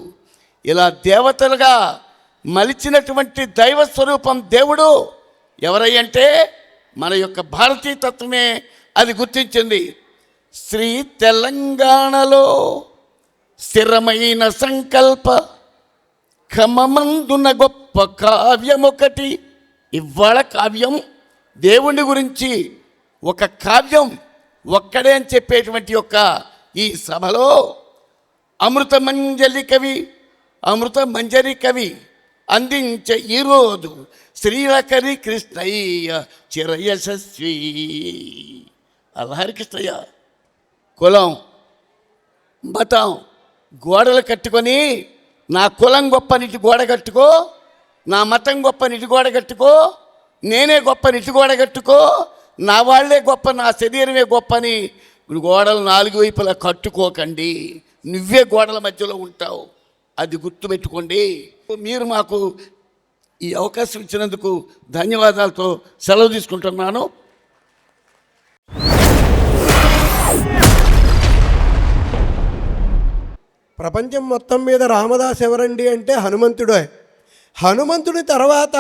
Speaker 10: ఇలా దేవతలుగా మలిచినటువంటి దైవ స్వరూపం దేవుడు ఎవరయ్యంటే మన యొక్క భారతీయ తత్వమే అది గుర్తించింది. శ్రీ తెలంగాణలో స్థిరమైన సంకల్ప క్రమమందున గొప్ప కావ్యమొకటి. ఇవాళ కావ్యం దేవుని గురించి ఒక కావ్యం ఒక్కడే అని చెప్పేటువంటి యొక్క ఈ సభలో అమృత మంజరి కవి అందించే ఈరోజు శ్రీలకరి కృష్ణయ్య చిరయశస్వి. అల్లహరి కృష్ణయ్య కులం మతం గోడలు కట్టుకొని, నా కులం గొప్ప నిటి గోడ కట్టుకో, నా మతం గొప్ప నిటి గోడ కట్టుకో, నేనే గొప్ప నిటి గోడ కట్టుకో, నా వాళ్ళే గొప్ప, నా శరీరమే గొప్ప అని గోడలు నాలుగు వైపులా కట్టుకోకండి. నువ్వే గోడల మధ్యలో ఉంటావు, అది గుర్తుపెట్టుకోండి. మీరు మాకు ఈ అవకాశం ఇచ్చినందుకు ధన్యవాదాలతో సెలవు తీసుకుంటున్నాను.
Speaker 3: ప్రపంచం మొత్తం మీద రామదాస్ ఎవరండి అంటే హనుమంతుడే. హనుమంతుడి తర్వాత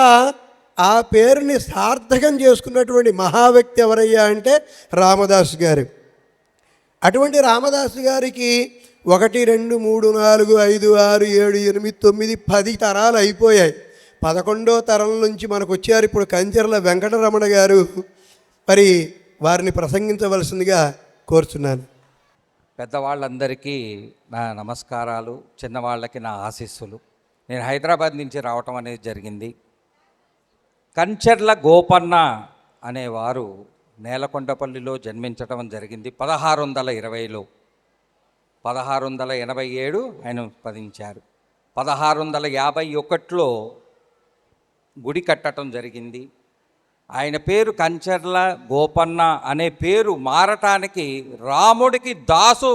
Speaker 3: ఆ పేరుని సార్థకం చేసుకున్నటువంటి మహావ్యక్తి ఎవరయ్యా అంటే రామదాసు గారు. అటువంటి రామదాసు గారికి 1, 2, 3, 4, 5, 6, 7, 8, 9, 10 తరాలు అయిపోయాయి. 11వ తరం నుంచి మనకు వచ్చారు ఇప్పుడు కంచెర్ల వెంకటరమణ గారు. మరి వారిని ప్రసంగించవలసిందిగా కోరుచున్నాను.
Speaker 11: పెద్దవాళ్ళందరికీ నా నమస్కారాలు, చిన్నవాళ్ళకి నా ఆశీస్సులు. నేను హైదరాబాద్ నుంచి రావటం అనేది జరిగింది. కంచెర్ల గోపన్న అనేవారు నేలకొండపల్లిలో జన్మించటం జరిగింది 1620లో. 1687 ఆయన పదించారు. 1651లో గుడి కట్టడం జరిగింది. ఆయన పేరు కంచెర్ల గోపన్న అనే పేరు మారటానికి రాముడికి దాసు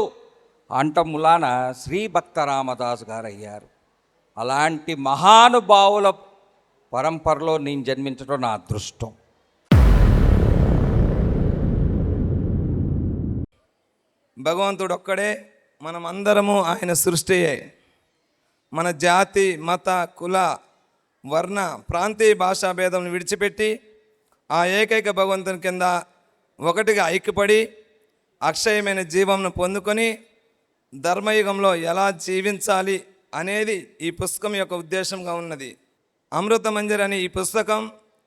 Speaker 11: అంటములాన శ్రీ భక్త రామదాసు గారు అయ్యారు. అలాంటి మహానుభావుల పరంపరలో నేను జన్మించడం నా అదృష్టం.
Speaker 12: భగవంతుడు ఒక్కడే, మనం అందరము ఆయన సృష్టియే. మన జాతి, మత, కుల, వర్ణ, ప్రాంతీయ భాషా భేదం విడిచిపెట్టి ఆ ఏకైక భగవంతుని కింద ఒకటిగా ఐక్యపడి అక్షయమైన జీవంను పొందుకొని ధర్మయుగంలో ఎలా జీవించాలి అనేది ఈ పుస్తకం యొక్క ఉద్దేశంగా ఉన్నది. అమృత మంజరి అనే ఈ పుస్తకం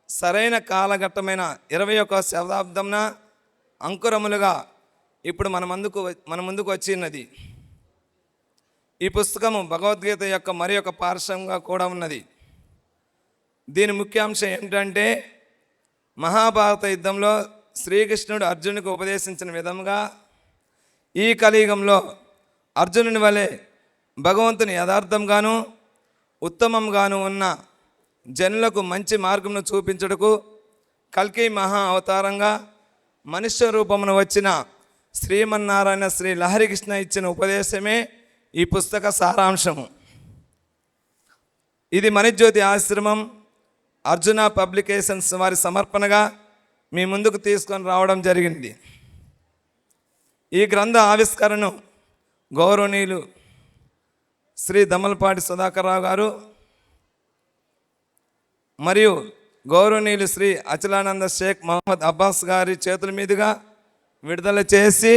Speaker 12: సరైన కాలఘట్టమైన 21వ శతాబ్దంన అంకురములుగా ఇప్పుడు మన ముందుకు వచ్చినది. ఈ పుస్తకము భగవద్గీత యొక్క మరి ఒక పార్శ్వంగా కూడా ఉన్నది. దీని ముఖ్యాంశం ఏమిటంటే మహాభారత యుద్ధంలో శ్రీకృష్ణుడు అర్జునుడికి ఉపదేశించిన విధంగా ఈ కలియుగంలో అర్జునుని వలె భగవంతుని యథార్థంగాను ఉత్తమంగాను ఉన్న జనులకు మంచి మార్గమును చూపించుటకు కల్కి మహా అవతారంగా మనుష్య రూపమును వచ్చిన శ్రీమన్నారాయణ శ్రీ లహరికృష్ణ ఇచ్చిన ఉపదేశమే ఈ పుస్తక సారాంశము. ఇది మణిజ్యోతి ఆశ్రమం అర్జున పబ్లికేషన్స్ వారి సమర్పణగా మీ ముందుకు తీసుకొని రావడం జరిగింది. ఈ గ్రంథ ఆవిష్కరణను గౌరవనీయులు శ్రీ దమ్మలపాటి సుధాకర్రావు గారు మరియు గౌరవనీయులు శ్రీ అచలానంద షేక్ మహమ్మద్ అబ్బాస్ గారి చేతుల మీదుగా విడుదల చేసి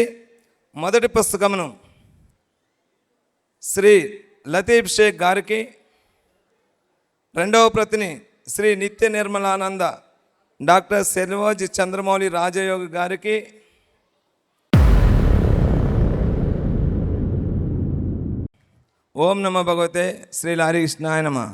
Speaker 12: మొదటి పుస్తకమును శ్రీ లతీఫ్ షేక్ గారికి, రెండవ ప్రతిని శ్రీ నిత్య నిర్మలానంద డాక్టర్ సెల్వోజి చంద్రమౌళి రాజయోగి గారికి, ఓం నమో భగవతే శ్రీ లహరికృష్ణాయ నమః.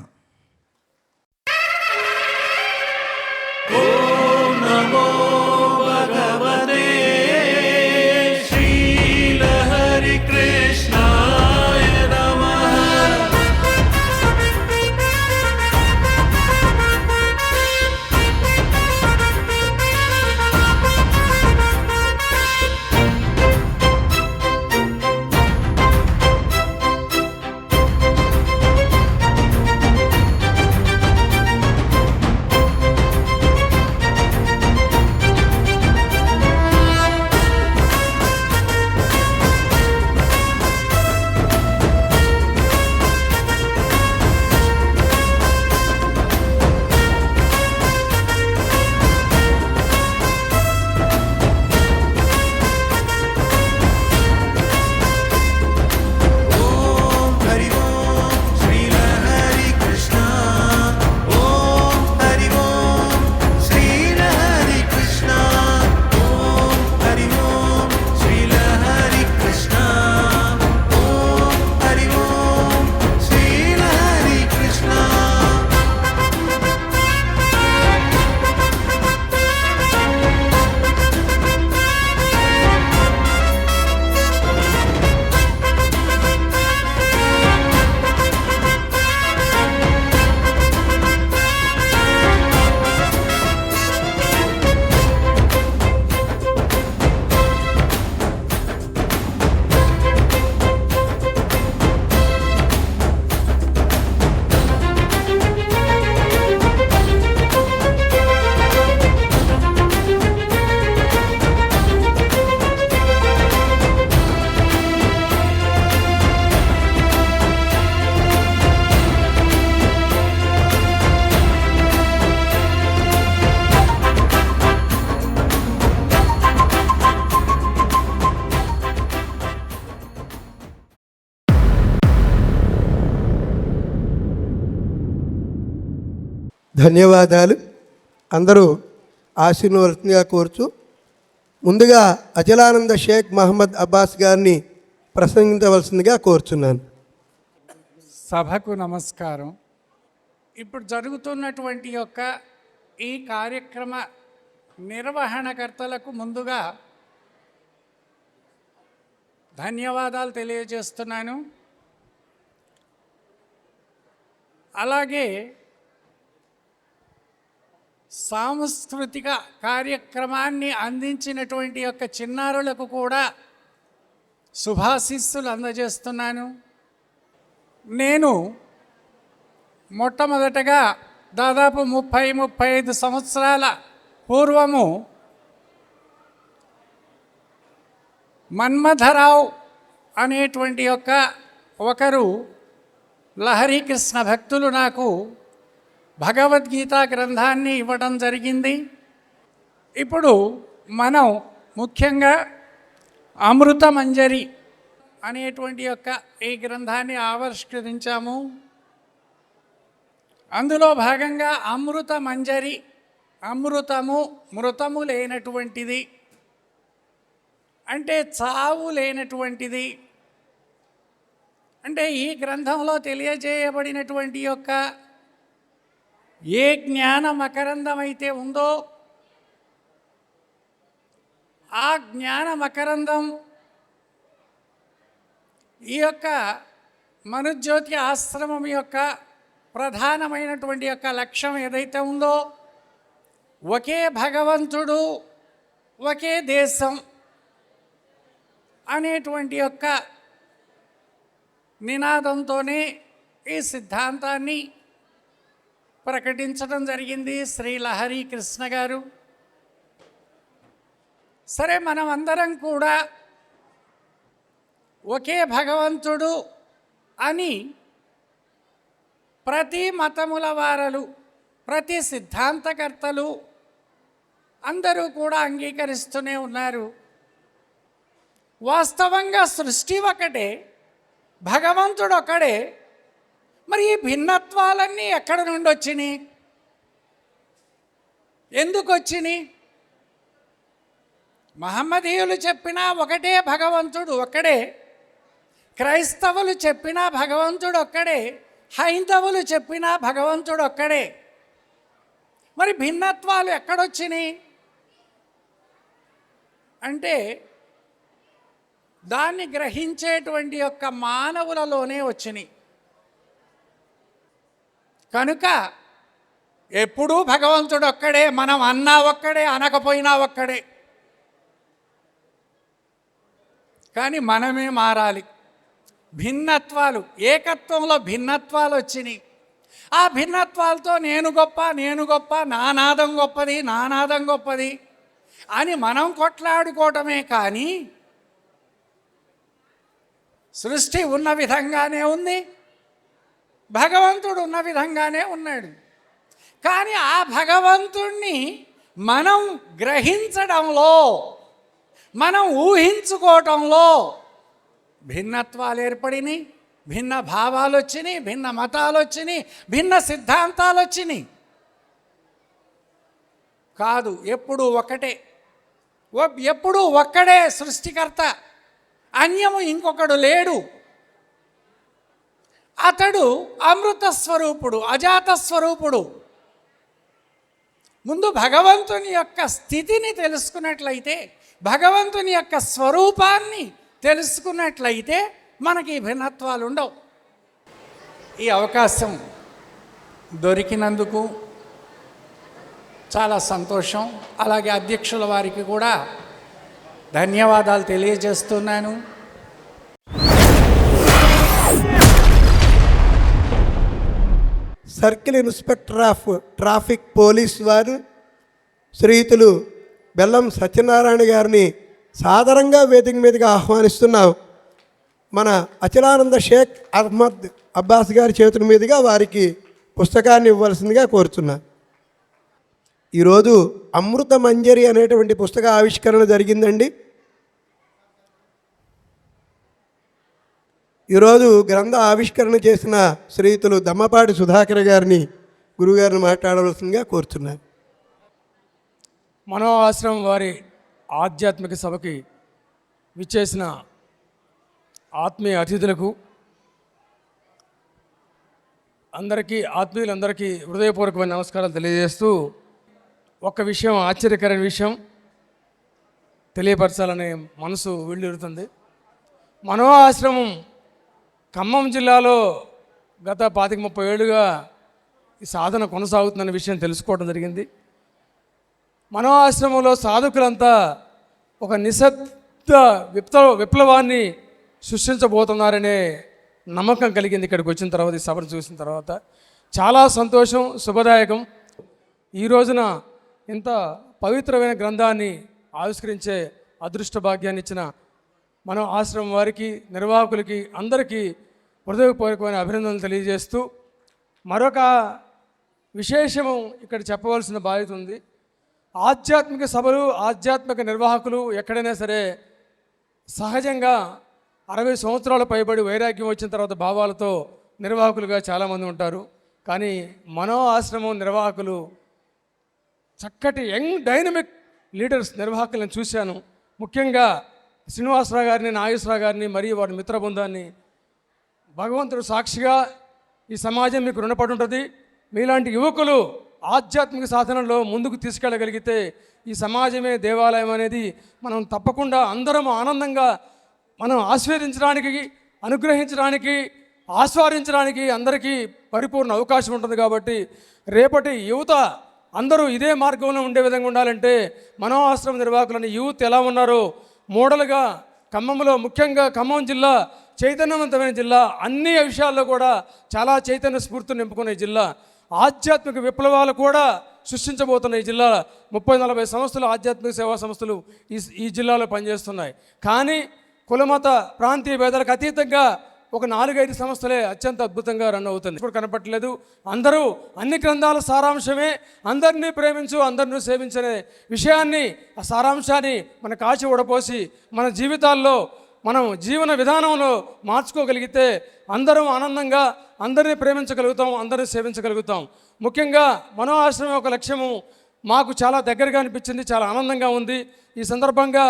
Speaker 3: ధన్యవాదాలు. అందరూ ఆశీర్వదించగా కోరుచు ముందుగా అచలానంద షేక్ మహమ్మద్ అబ్బాస్ గారిని ప్రసంగించవలసిందిగా కోరుచున్నాను.
Speaker 6: సభకు నమస్కారం. ఇప్పుడు జరుగుతున్నటువంటి యొక్క ఈ కార్యక్రమ నిర్వహణకర్తలకు ముందుగా ధన్యవాదాలు తెలియజేస్తున్నాను. అలాగే సాంస్కృతిక కార్యక్రమాన్ని అందించినటువంటి యొక్క చిన్నారులకు కూడా శుభాశీస్సులు అందజేస్తున్నాను. నేను మొట్టమొదటగా దాదాపు 30-35 సంవత్సరాల పూర్వము మన్మథరావు అనేటువంటి యొక్క ఒకరు లహరీకృష్ణ భక్తులు నాకు భగవద్గీత గ్రంథాన్ని ఇవ్వడం జరిగింది. ఇప్పుడు మనం ముఖ్యంగా అమృత మంజరి అనేటువంటి యొక్క ఈ గ్రంథాన్ని ఆవిష్కరించాము. అందులో భాగంగా అమృత మంజరి, అమృతము మృతము లేనటువంటిది, అంటే చావు లేనటువంటిది, అంటే ఈ గ్రంథంలో తెలియజేయబడినటువంటి యొక్క ఏ జ్ఞాన మకరందం అయితే ఉందో ఆ జ్ఞాన మకరందం ఈ యొక్క మనుజ్యోతి ఆశ్రమం యొక్క ప్రధానమైనటువంటి యొక్క లక్ష్యం ఏదైతే ఉందో ఒకే భగవంతుడు ఒకే దేశం అనేటువంటి యొక్క నినాదంతోనే ఈ సిద్ధాంతాన్ని ప్రకటించడం జరిగింది శ్రీ లహరి కృష్ణ గారు. సరే, మనం అందరం కూడా ఒకే భగవంతుడు అని ప్రతి మతముల వారలు, ప్రతి సిద్ధాంతకర్తలు అందరూ కూడా అంగీకరిస్తూనే ఉన్నారు. వాస్తవంగా సృష్టి ఒకటే, భగవంతుడు ఒకడే. మరి ఈ భిన్నత్వాలన్నీ ఎక్కడి నుండి వచ్చినాయి? ఎందుకు వచ్చినాయి? మహమ్మదీయులు చెప్పినా ఒకటే భగవంతుడు ఒక్కడే, క్రైస్తవులు చెప్పినా భగవంతుడు ఒక్కడే, హైందవులు చెప్పినా భగవంతుడు ఒక్కడే. మరి భిన్నత్వాలు ఎక్కడొచ్చినాయి అంటే దాన్ని గ్రహించేటువంటి యొక్క మానవులలోనే వచ్చినాయి. కనుక ఎప్పుడూ భగవంతుడు ఒక్కడే, మనం అన్నా ఒక్కడే, అనకపోయినా ఒక్కడే. కానీ మనమే మారాలి. భిన్నత్వాలు, ఏకత్వంలో భిన్నత్వాలు వచ్చినాయి. ఆ భిన్నత్వాలతో నేను గొప్ప, నా నాదం గొప్పది, నా నాదం గొప్పది అని మనం కొట్లాడుకోవటమే కానీ సృష్టి ఉన్న విధంగానే ఉంది, భగవంతుడు ఉన్న విధంగానే ఉన్నాడు. కానీ ఆ భగవంతుణ్ణి మనం గ్రహించడంలో, మనం ఊహించుకోవటంలో భిన్నత్వాలు ఏర్పడినాయి, భిన్న భావాలు వచ్చినాయి, భిన్న మతాలు వచ్చినాయి, భిన్న సిద్ధాంతాలు వచ్చినాయి. కాదు, ఎప్పుడూ ఒకటే, ఎప్పుడూ ఒక్కడే సృష్టికర్త, అన్యము ఇంకొకడు లేడు. అతడు అమృత స్వరూపుడు, అజాత స్వరూపుడు. ముందు భగవంతుని యొక్క స్థితిని తెలుసుకున్నట్లయితే, భగవంతుని యొక్క స్వరూపాన్ని తెలుసుకున్నట్లయితే మనకి భిన్నత్వాలు ఉండవు. ఈ అవకాశం దొరికినందుకు చాలా సంతోషం. అలాగే అధ్యక్షుల వారికి కూడా ధన్యవాదాలు తెలియజేస్తున్నాను.
Speaker 3: Circle inspector of traffic police వారు శ్రీయుతులు బెల్లం సత్యనారాయణ గారిని సాదరంగా వేదిక మీదుగా ఆహ్వానిస్తున్నాం. మన అచలానంద షేక్ అహ్మద్ అబ్బాస్ గారి చేతుల మీదుగా వారికి పుస్తకాన్ని ఇవ్వాల్సిందిగా కోరుతున్నాను. ఈరోజు అమృత మంజరి అనేటువంటి పుస్తక ఆవిష్కరణ జరిగిందండి. ఈరోజు గ్రంథ ఆవిష్కరణ చేసిన శ్రీయుతులు దమ్మపాటి సుధాకర్ గారిని గురువుగారిని మాట్లాడవలసిందిగా కోరుతున్నాను.
Speaker 6: మనో ఆశ్రమం వారి ఆధ్యాత్మిక సభకి విచ్చేసిన ఆత్మీయ అతిథులకు అందరికీ, ఆత్మీయులందరికీ హృదయపూర్వకమైన నమస్కారాలు తెలియజేస్తూ, ఒక్క విషయం, ఆశ్చర్యకరమైన విషయం తెలియపరచాలనే మనసు వెళ్ళిరుతుంది. మనో ఆశ్రమం ఖమ్మం జిల్లాలో గత 25-30 ఏళ్ళుగా ఈ సాధన కొనసాగుతుందనే విషయం తెలుసుకోవడం జరిగింది. మనో ఆశ్రమంలో సాధకులంతా ఒక నిశ్శబ్ద విప్లవాన్ని సృష్టించబోతున్నారనే నమ్మకం కలిగింది ఇక్కడికి వచ్చిన తర్వాత, ఈ సభను చూసిన తర్వాత. చాలా సంతోషం, శుభదాయకం. ఈ రోజున ఇంత పవిత్రమైన గ్రంథాన్ని ఆవిష్కరించే అదృష్ట భాగ్యాన్ని ఇచ్చిన మనో ఆశ్రమం వారికి, నిర్వాహకులకి అందరికీ హృదయపూర్వకమైన అభినందనలు తెలియజేస్తూ, మరొక విశేషము ఇక్కడ చెప్పవలసిన బాధ్యత ఉంది. ఆధ్యాత్మిక సభలు, ఆధ్యాత్మిక నిర్వాహకులు ఎక్కడైనా సరే సహజంగా 60 సంవత్సరాల పైబడి వైరాగ్యం వచ్చిన తర్వాత భావాలతో నిర్వాహకులుగా చాలామంది ఉంటారు. కానీ మనో ఆశ్రమం నిర్వాహకులు చక్కటి యంగ్ డైనమిక్ లీడర్స్ నిర్వాహకులను చూశాను. ముఖ్యంగా శ్రీనివాసరావు గారిని, నాగేశ్వరరావు గారిని మరియు వారి మిత్ర బృందాన్ని భగవంతుడు సాక్షిగా ఈ సమాజం మీకు రుణపడి ఉంటుంది. మీలాంటి యువకులు ఆధ్యాత్మిక సాధనలో ముందుకు తీసుకెళ్ళగలిగితే ఈ సమాజమే దేవాలయం అనేది మనం తప్పకుండా అందరం ఆనందంగా మనం ఆస్వాదించడానికి, అనుగ్రహించడానికి, ఆస్వాదించడానికి అందరికీ పరిపూర్ణ అవకాశం ఉంటుంది. కాబట్టి రేపటి యువత అందరూ ఇదే మార్గంలో ఉండే విధంగా ఉండాలంటే మనో ఆశ్రమ నిర్వాహకులని యూత్ ఎలా ఉన్నారో మోడల్గా ఖమ్మంలో, ముఖ్యంగా ఖమ్మం జిల్లా చైతన్యవంతమైన జిల్లా, అన్ని విషయాల్లో కూడా చాలా చైతన్య స్ఫూర్తిని నింపుకునే జిల్లా, ఆధ్యాత్మిక విప్లవాలు కూడా సృష్టించబోతున్న ఈ జిల్లా 30-40 సంస్థలు ఆధ్యాత్మిక సేవా సంస్థలు ఈ జిల్లాలో పనిచేస్తున్నాయి. కానీ కులమత ప్రాంతీయ భేదాలకు అతీతంగా ఒక 4-5 సంస్థలే అత్యంత అద్భుతంగా రన్ అవుతుంది. ఇప్పుడు కనపట్లేదు. అందరూ అన్ని గ్రంథాల సారాంశమే అందరినీ ప్రేమించు, అందరినీ సేవించనే విషయాన్ని, ఆ సారాంశాన్ని మన కాచి ఉడపోసి మన జీవితాల్లో, మనం జీవన విధానంలో మార్చుకోగలిగితే అందరం ఆనందంగా అందరినీ ప్రేమించగలుగుతాం, అందరినీ సేవించగలుగుతాం. ముఖ్యంగా మనో ఆశ్రమం ఒక లక్ష్యము మాకు చాలా దగ్గరగా అనిపించింది, చాలా ఆనందంగా ఉంది. ఈ సందర్భంగా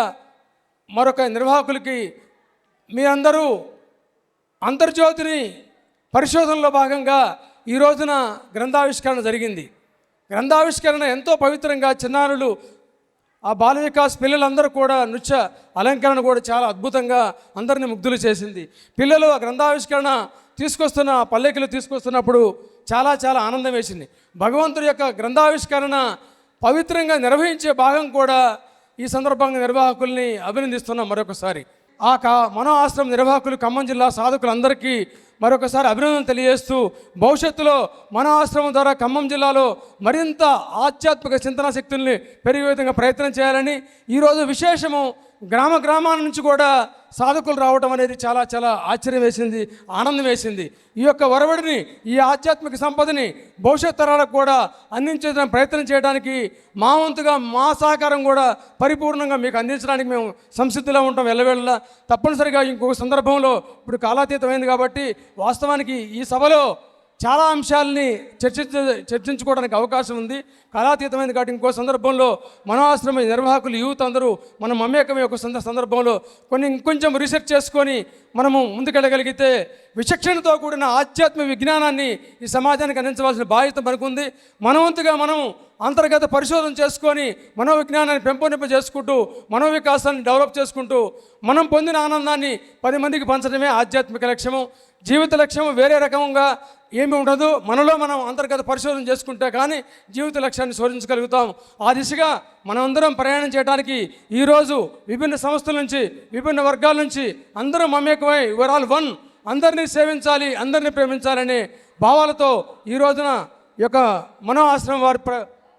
Speaker 6: మరొక నిర్వాహకులకి మీ అందరూ అంతర్జ్యోతిని పరిశోధనలో భాగంగా ఈ రోజున గ్రంథావిష్కరణ జరిగింది. గ్రంథావిష్కరణ ఎంతో పవిత్రంగా చిన్నారులు, ఆ బాల వికాస్ పిల్లలందరూ కూడా నృత్య అలంకరణ కూడా చాలా అద్భుతంగా అందరినీ ముగ్ధులు చేసింది. పిల్లలు ఆ గ్రంథావిష్కరణ తీసుకొస్తున్న పల్లెకిలు తీసుకొస్తున్నప్పుడు చాలా చాలా ఆనందం వేసింది. భగవంతుడి యొక్క గ్రంథావిష్కరణ పవిత్రంగా నిర్వహించే భాగం కూడా ఈ సందర్భంగా నిర్వాహకుల్ని అభినందిస్తున్నాం మరొకసారి. మనో ఆశ్రమ నిర్వాహకులు, ఖమ్మం జిల్లా సాధకులందరికీ మరొకసారి అభినందన తెలియజేస్తూ భవిష్యత్తులో మనో ఆశ్రమం ద్వారా ఖమ్మం జిల్లాలో మరింత ఆధ్యాత్మిక చింతనా శక్తుల్ని పెరిగే విధంగా ప్రయత్నం చేయాలని, ఈరోజు విశేషము గ్రామాల నుంచి కూడా సాధకులు రావడం అనేది చాలా చాలా ఆశ్చర్యం వేసింది, ఆనందం వేసింది. ఈ యొక్క వరవడిని, ఈ ఆధ్యాత్మిక సంపదని భవిష్యత్ తరాలకు కూడా అందించేదానికి ప్రయత్నం చేయడానికి మా వంతుగా మా సహకారం కూడా పరిపూర్ణంగా మీకు అందించడానికి మేము సంసిద్ధిలో ఉంటాం ఎల్లవేళలా. తప్పనిసరిగా ఇంకొక సందర్భంలో ఇప్పుడు కాలాతీతమైంది కాబట్టి వాస్తవానికి ఈ సభలో చాలా అంశాలని చర్చించుకోవడానికి అవకాశం ఉంది. కాలాతీతమైంది కాబట్టి ఇంకో సందర్భంలో మనో ఆశ్రమ నిర్వాహకులు, యూత్ అందరూ మనం మమేకమే ఒక సందర్భంలో ఇంకొంచెం రీసెర్చ్ చేసుకొని మనము ముందుకెళ్ళగలిగితే విచక్షణతో కూడిన ఆధ్యాత్మిక విజ్ఞానాన్ని ఈ సమాజానికి అందించవలసిన బాధ్యత మనకుంది. మనవంతుగా మనం అంతర్గత పరిశోధన చేసుకొని మనోవిజ్ఞానాన్ని పెంపొందింపజేసుకుంటూ, మనోవికాసాన్ని డెవలప్ చేసుకుంటూ మనం పొందిన ఆనందాన్ని 10 మందికి పంచడమే ఆధ్యాత్మిక లక్ష్యము. జీవిత లక్ష్యం వేరే రకంగా ఏమి ఉండదు. మనలో మనం అంతర్గత పరిశోధన చేసుకుంటే కానీ జీవిత లక్ష్యాన్ని శోధించగలుగుతాం. ఆ దిశగా మనమందరం ప్రయాణం చేయడానికి ఈరోజు విభిన్న సంస్థల నుంచి, విభిన్న వర్గాల నుంచి అందరం మమేకమై we're all one, అందరినీ సేవించాలి, అందరినీ ప్రేమించాలనే భావాలతో ఈ రోజున ఈ యొక్క మనో ఆశ్రమం వారి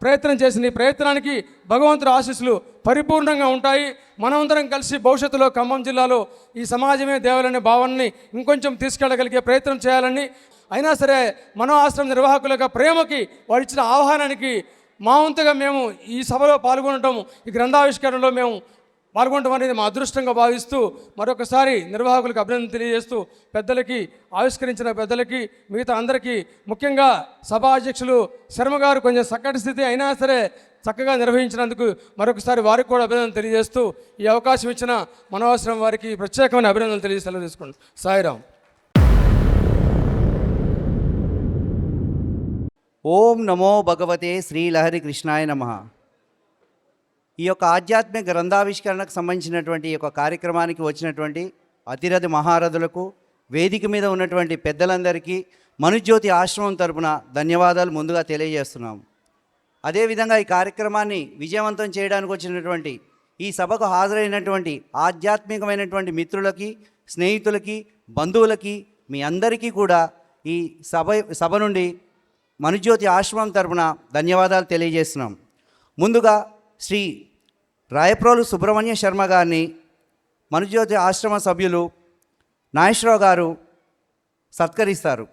Speaker 6: ప్రయత్నం చేసిన ఈ ప్రయత్నానికి భగవంతుడి ఆశీస్సులు పరిపూర్ణంగా ఉంటాయి. మనమందరం కలిసి భవిష్యత్తులో ఖమ్మం జిల్లాలో ఈ సమాజమే దేవాలనే భావాన్ని ఇంకొంచెం తీసుకెళ్ళగలిగే ప్రయత్నం చేయాలని, అయినా సరే మనో ఆశ్రమ నిర్వాహకుల యొక్క ప్రేమకి, వారు ఇచ్చిన ఆహ్వానానికి మా వంతుగా మేము ఈ సభలో పాల్గొనటం, ఈ గ్రంథావిష్కరణలో మేము పాల్గొనడం అనేది మా అదృష్టంగా భావిస్తూ మరొకసారి నిర్వాహకులకు అభినందన తెలియజేస్తూ పెద్దలకి, ఆవిష్కరించిన పెద్దలకి, మిగతా అందరికీ, ముఖ్యంగా సభా అధ్యక్షులు శర్మ గారు కొంచెం చక్కటి స్థితి అయినా సరే చక్కగా నిర్వహించినందుకు మరొకసారి వారికి కూడా అభినందన తెలియజేస్తూ ఈ అవకాశం ఇచ్చిన మనో ఆశ్రమం వారికి ప్రత్యేకమైన అభినందనలు తెలియజేసి తీసుకోండి. సాయిరాం.
Speaker 2: ఓం నమో భగవతే శ్రీ లహరి కృష్ణాయ నమః. ఈ యొక్క ఆధ్యాత్మిక గ్రంథావిష్కరణకు సంబంధించినటువంటి ఈ యొక్క కార్యక్రమానికి వచ్చినటువంటి అతిరథి మహారథులకు, వేదిక మీద ఉన్నటువంటి పెద్దలందరికీ మనుజ్యోతి ఆశ్రమం తరపున ధన్యవాదాలు ముందుగా తెలియజేస్తున్నాం. అదేవిధంగా ఈ కార్యక్రమాన్ని విజయవంతం చేయడానికి వచ్చినటువంటి, ఈ సభకు హాజరైనటువంటి ఆధ్యాత్మికమైనటువంటి మిత్రులకి, స్నేహితులకి, బంధువులకి, మీ అందరికీ కూడా ఈ సభ నుండి మనుజ్యోతి ఆశ్రమం తరపున ధన్యవాదాలు తెలియజేస్తున్నాం. ముందుగా శ్రీ రాయప్రోలు సుబ్రహ్మణ్య శర్మ గారిని మనుజ్యోతి ఆశ్రమ సభ్యులు నాగేశ్వరరావు గారు సత్కరిస్తారు.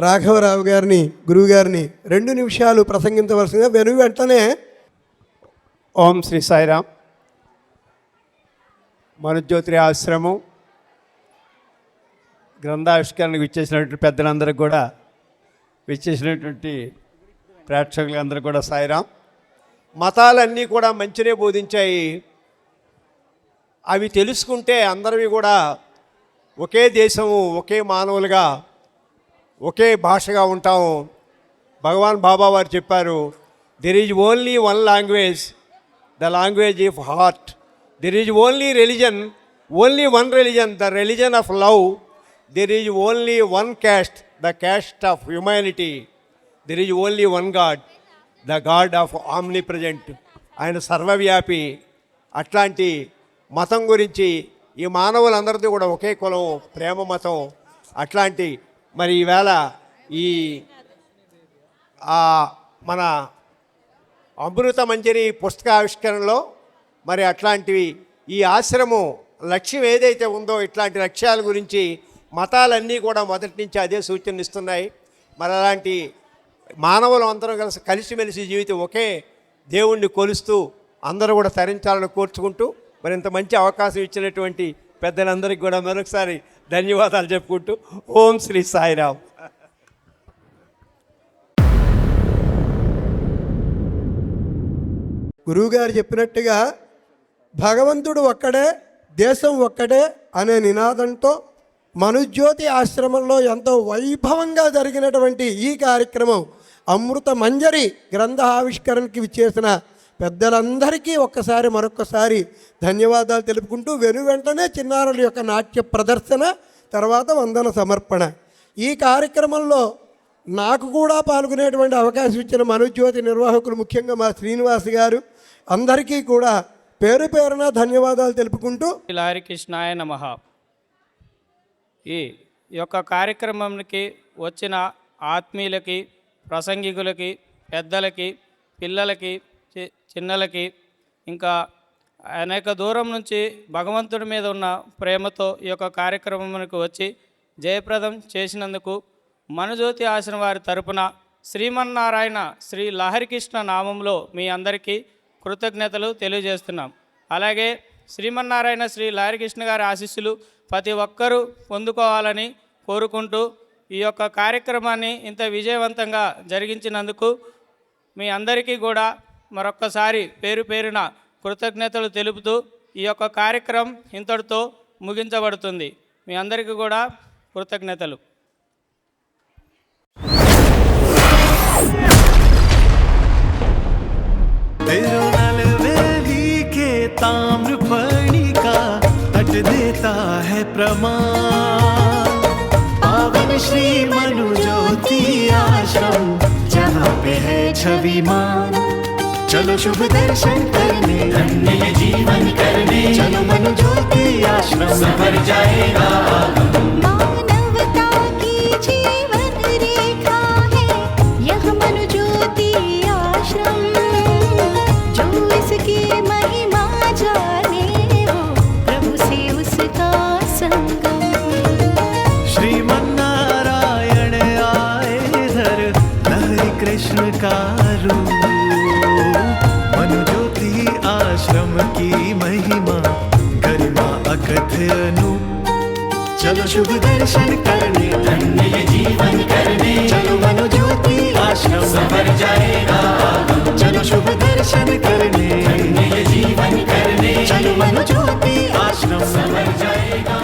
Speaker 3: రాఘవరావు గారిని, గురువు గారిని 2 నిమిషాలు ప్రసంగించవలసిందిగా వెంటనే
Speaker 13: ఓం శ్రీ సాయిరామ్. మనుజ్యోతి ఆశ్రమం గ్రంథావిష్కరణకు విచ్చేసినటువంటి పెద్దలందరికీ కూడా, విచ్చేసినటువంటి ప్రేక్షకులందరూ కూడా సాయిరామ్. మతాలన్నీ కూడా మంచినే బోధించాయి. అవి తెలుసుకుంటే అందరివి కూడా ఒకే దేశము, ఒకే మానవులుగా, ఒకే భాషగా ఉంటాము. భగవాన్ బాబా వారు చెప్పారు, there is only one language, the language of heart. There is only religion, only one religion, the religion of love. There is only one caste, the cast of humanity. There is only one God, the God of omni present. ఆయన సర్వవ్యాపి. అట్లాంటి మతం గురించి, ఈ మానవులందరిది కూడా ఒకే కులం, ప్రేమ మతం. అట్లాంటి మరి ఈవేళ ఈ మన అమృత మంజరి పుస్తకావిష్కరణలో మరి అట్లాంటివి, ఈ ఆశ్రమం లక్ష్యం ఏదైతే ఉందో, ఇట్లాంటి లక్ష్యాల గురించి మతాలన్నీ కూడా మొదటి నుంచి అదే సూచనలు ఇస్తున్నాయి. మరి అలాంటి మానవులు అందరం కలిసిమెలిసి జీవితం, ఒకే దేవుణ్ణి కొలుస్తూ అందరూ కూడా తరించాలని కోర్చుకుంటూ, మరి ఇంత మంచి అవకాశం ఇచ్చినటువంటి పెద్దలందరికీ కూడా మరొకసారి ధన్యవాదాలు చెప్పుకుంటూ ఓం శ్రీ సాయిరామ్.
Speaker 3: గురువుగారు చెప్పినట్టుగా భగవంతుడు ఒక్కడే, దేశం ఒక్కడే అనే నినాదంతో మనుజ్యోతి ఆశ్రమంలో ఎంతో వైభవంగా జరిగినటువంటి ఈ కార్యక్రమం అమృత మంజరి గ్రంథ ఆవిష్కరణకి విచ్చేసిన పెద్దలందరికీ మరొక్కసారి ధన్యవాదాలు తెలుపుకుంటూ వెంటనే చిన్నారుల యొక్క నాట్య ప్రదర్శన, తర్వాత వందన సమర్పణ. ఈ కార్యక్రమంలో నాకు కూడా పాల్గొనేటువంటి అవకాశం ఇచ్చిన మనుజ్యోతి నిర్వాహకులు, ముఖ్యంగా మా శ్రీనివాస్ గారు, అందరికీ కూడా పేరు పేరున ధన్యవాదాలు తెలుపుకుంటూ
Speaker 14: లాహరి కృష్ణాయ నమః. ఈ యొక్క కార్యక్రమానికి వచ్చిన ఆత్మీయులకి, ప్రసంగికులకి, పెద్దలకి, పిల్లలకి, చిన్నలకి, ఇంకా అనేక దూరం నుంచి భగవంతుడి మీద ఉన్న ప్రేమతో ఈ యొక్క కార్యక్రమానికి వచ్చి జయప్రదం చేసినందుకు మనుజ్యోతి ఆశ్రమం వారి తరపున శ్రీమన్నారాయణ శ్రీ లహరికృష్ణ నామంలో మీ అందరికీ కృతజ్ఞతలు తెలియజేస్తున్నాం. అలాగే శ్రీమన్నారాయణ శ్రీ లహరికృష్ణ గారి ఆశీస్సులు ప్రతి ఒక్కరూ పొందుకోవాలని కోరుకుంటూ ఈ యొక్క కార్యక్రమాన్ని ఇంత విజయవంతంగా జరిగించినందుకు మీ అందరికీ కూడా మరొక్కసారి పేరు పేరున కృతజ్ఞతలు తెలుపుతూ ఈ యొక్క కార్యక్రమం ఇంతటితో ముగించబడుతుంది. మీ అందరికీ కూడా కృతజ్ఞతలు.
Speaker 1: ताम्रपर्णिका तट देता है प्रमाण, पावन श्री मनुज्योति आश्रम जहाँ पे है छवि मान. चलो शुभ दर्शन करने, धन्य ये जीवन करने, चलो मनुज्योति आश्रम संवर जाएगा. मानवता की जीवन रेखा है यह मनुज्योति आश्रम, जो इसकी महिमा जाने हो प्रभु से उसका संगम. श्रीमन्नारायण आए इधर, लहरी कृष्ण का रूप, मनुज्योति आश्रम की महिमा गरिमा अकथ्य अनूप. चलो शुभ दर्शन करने, धन्य ये जीवन करने, चलो मनुज्योति आश्रम संवर जाएगा. चलो शुभ दर्शन करने, धन्य ये जीवन करने, चलो मनुज्योति आश्रम संवर जाएगा.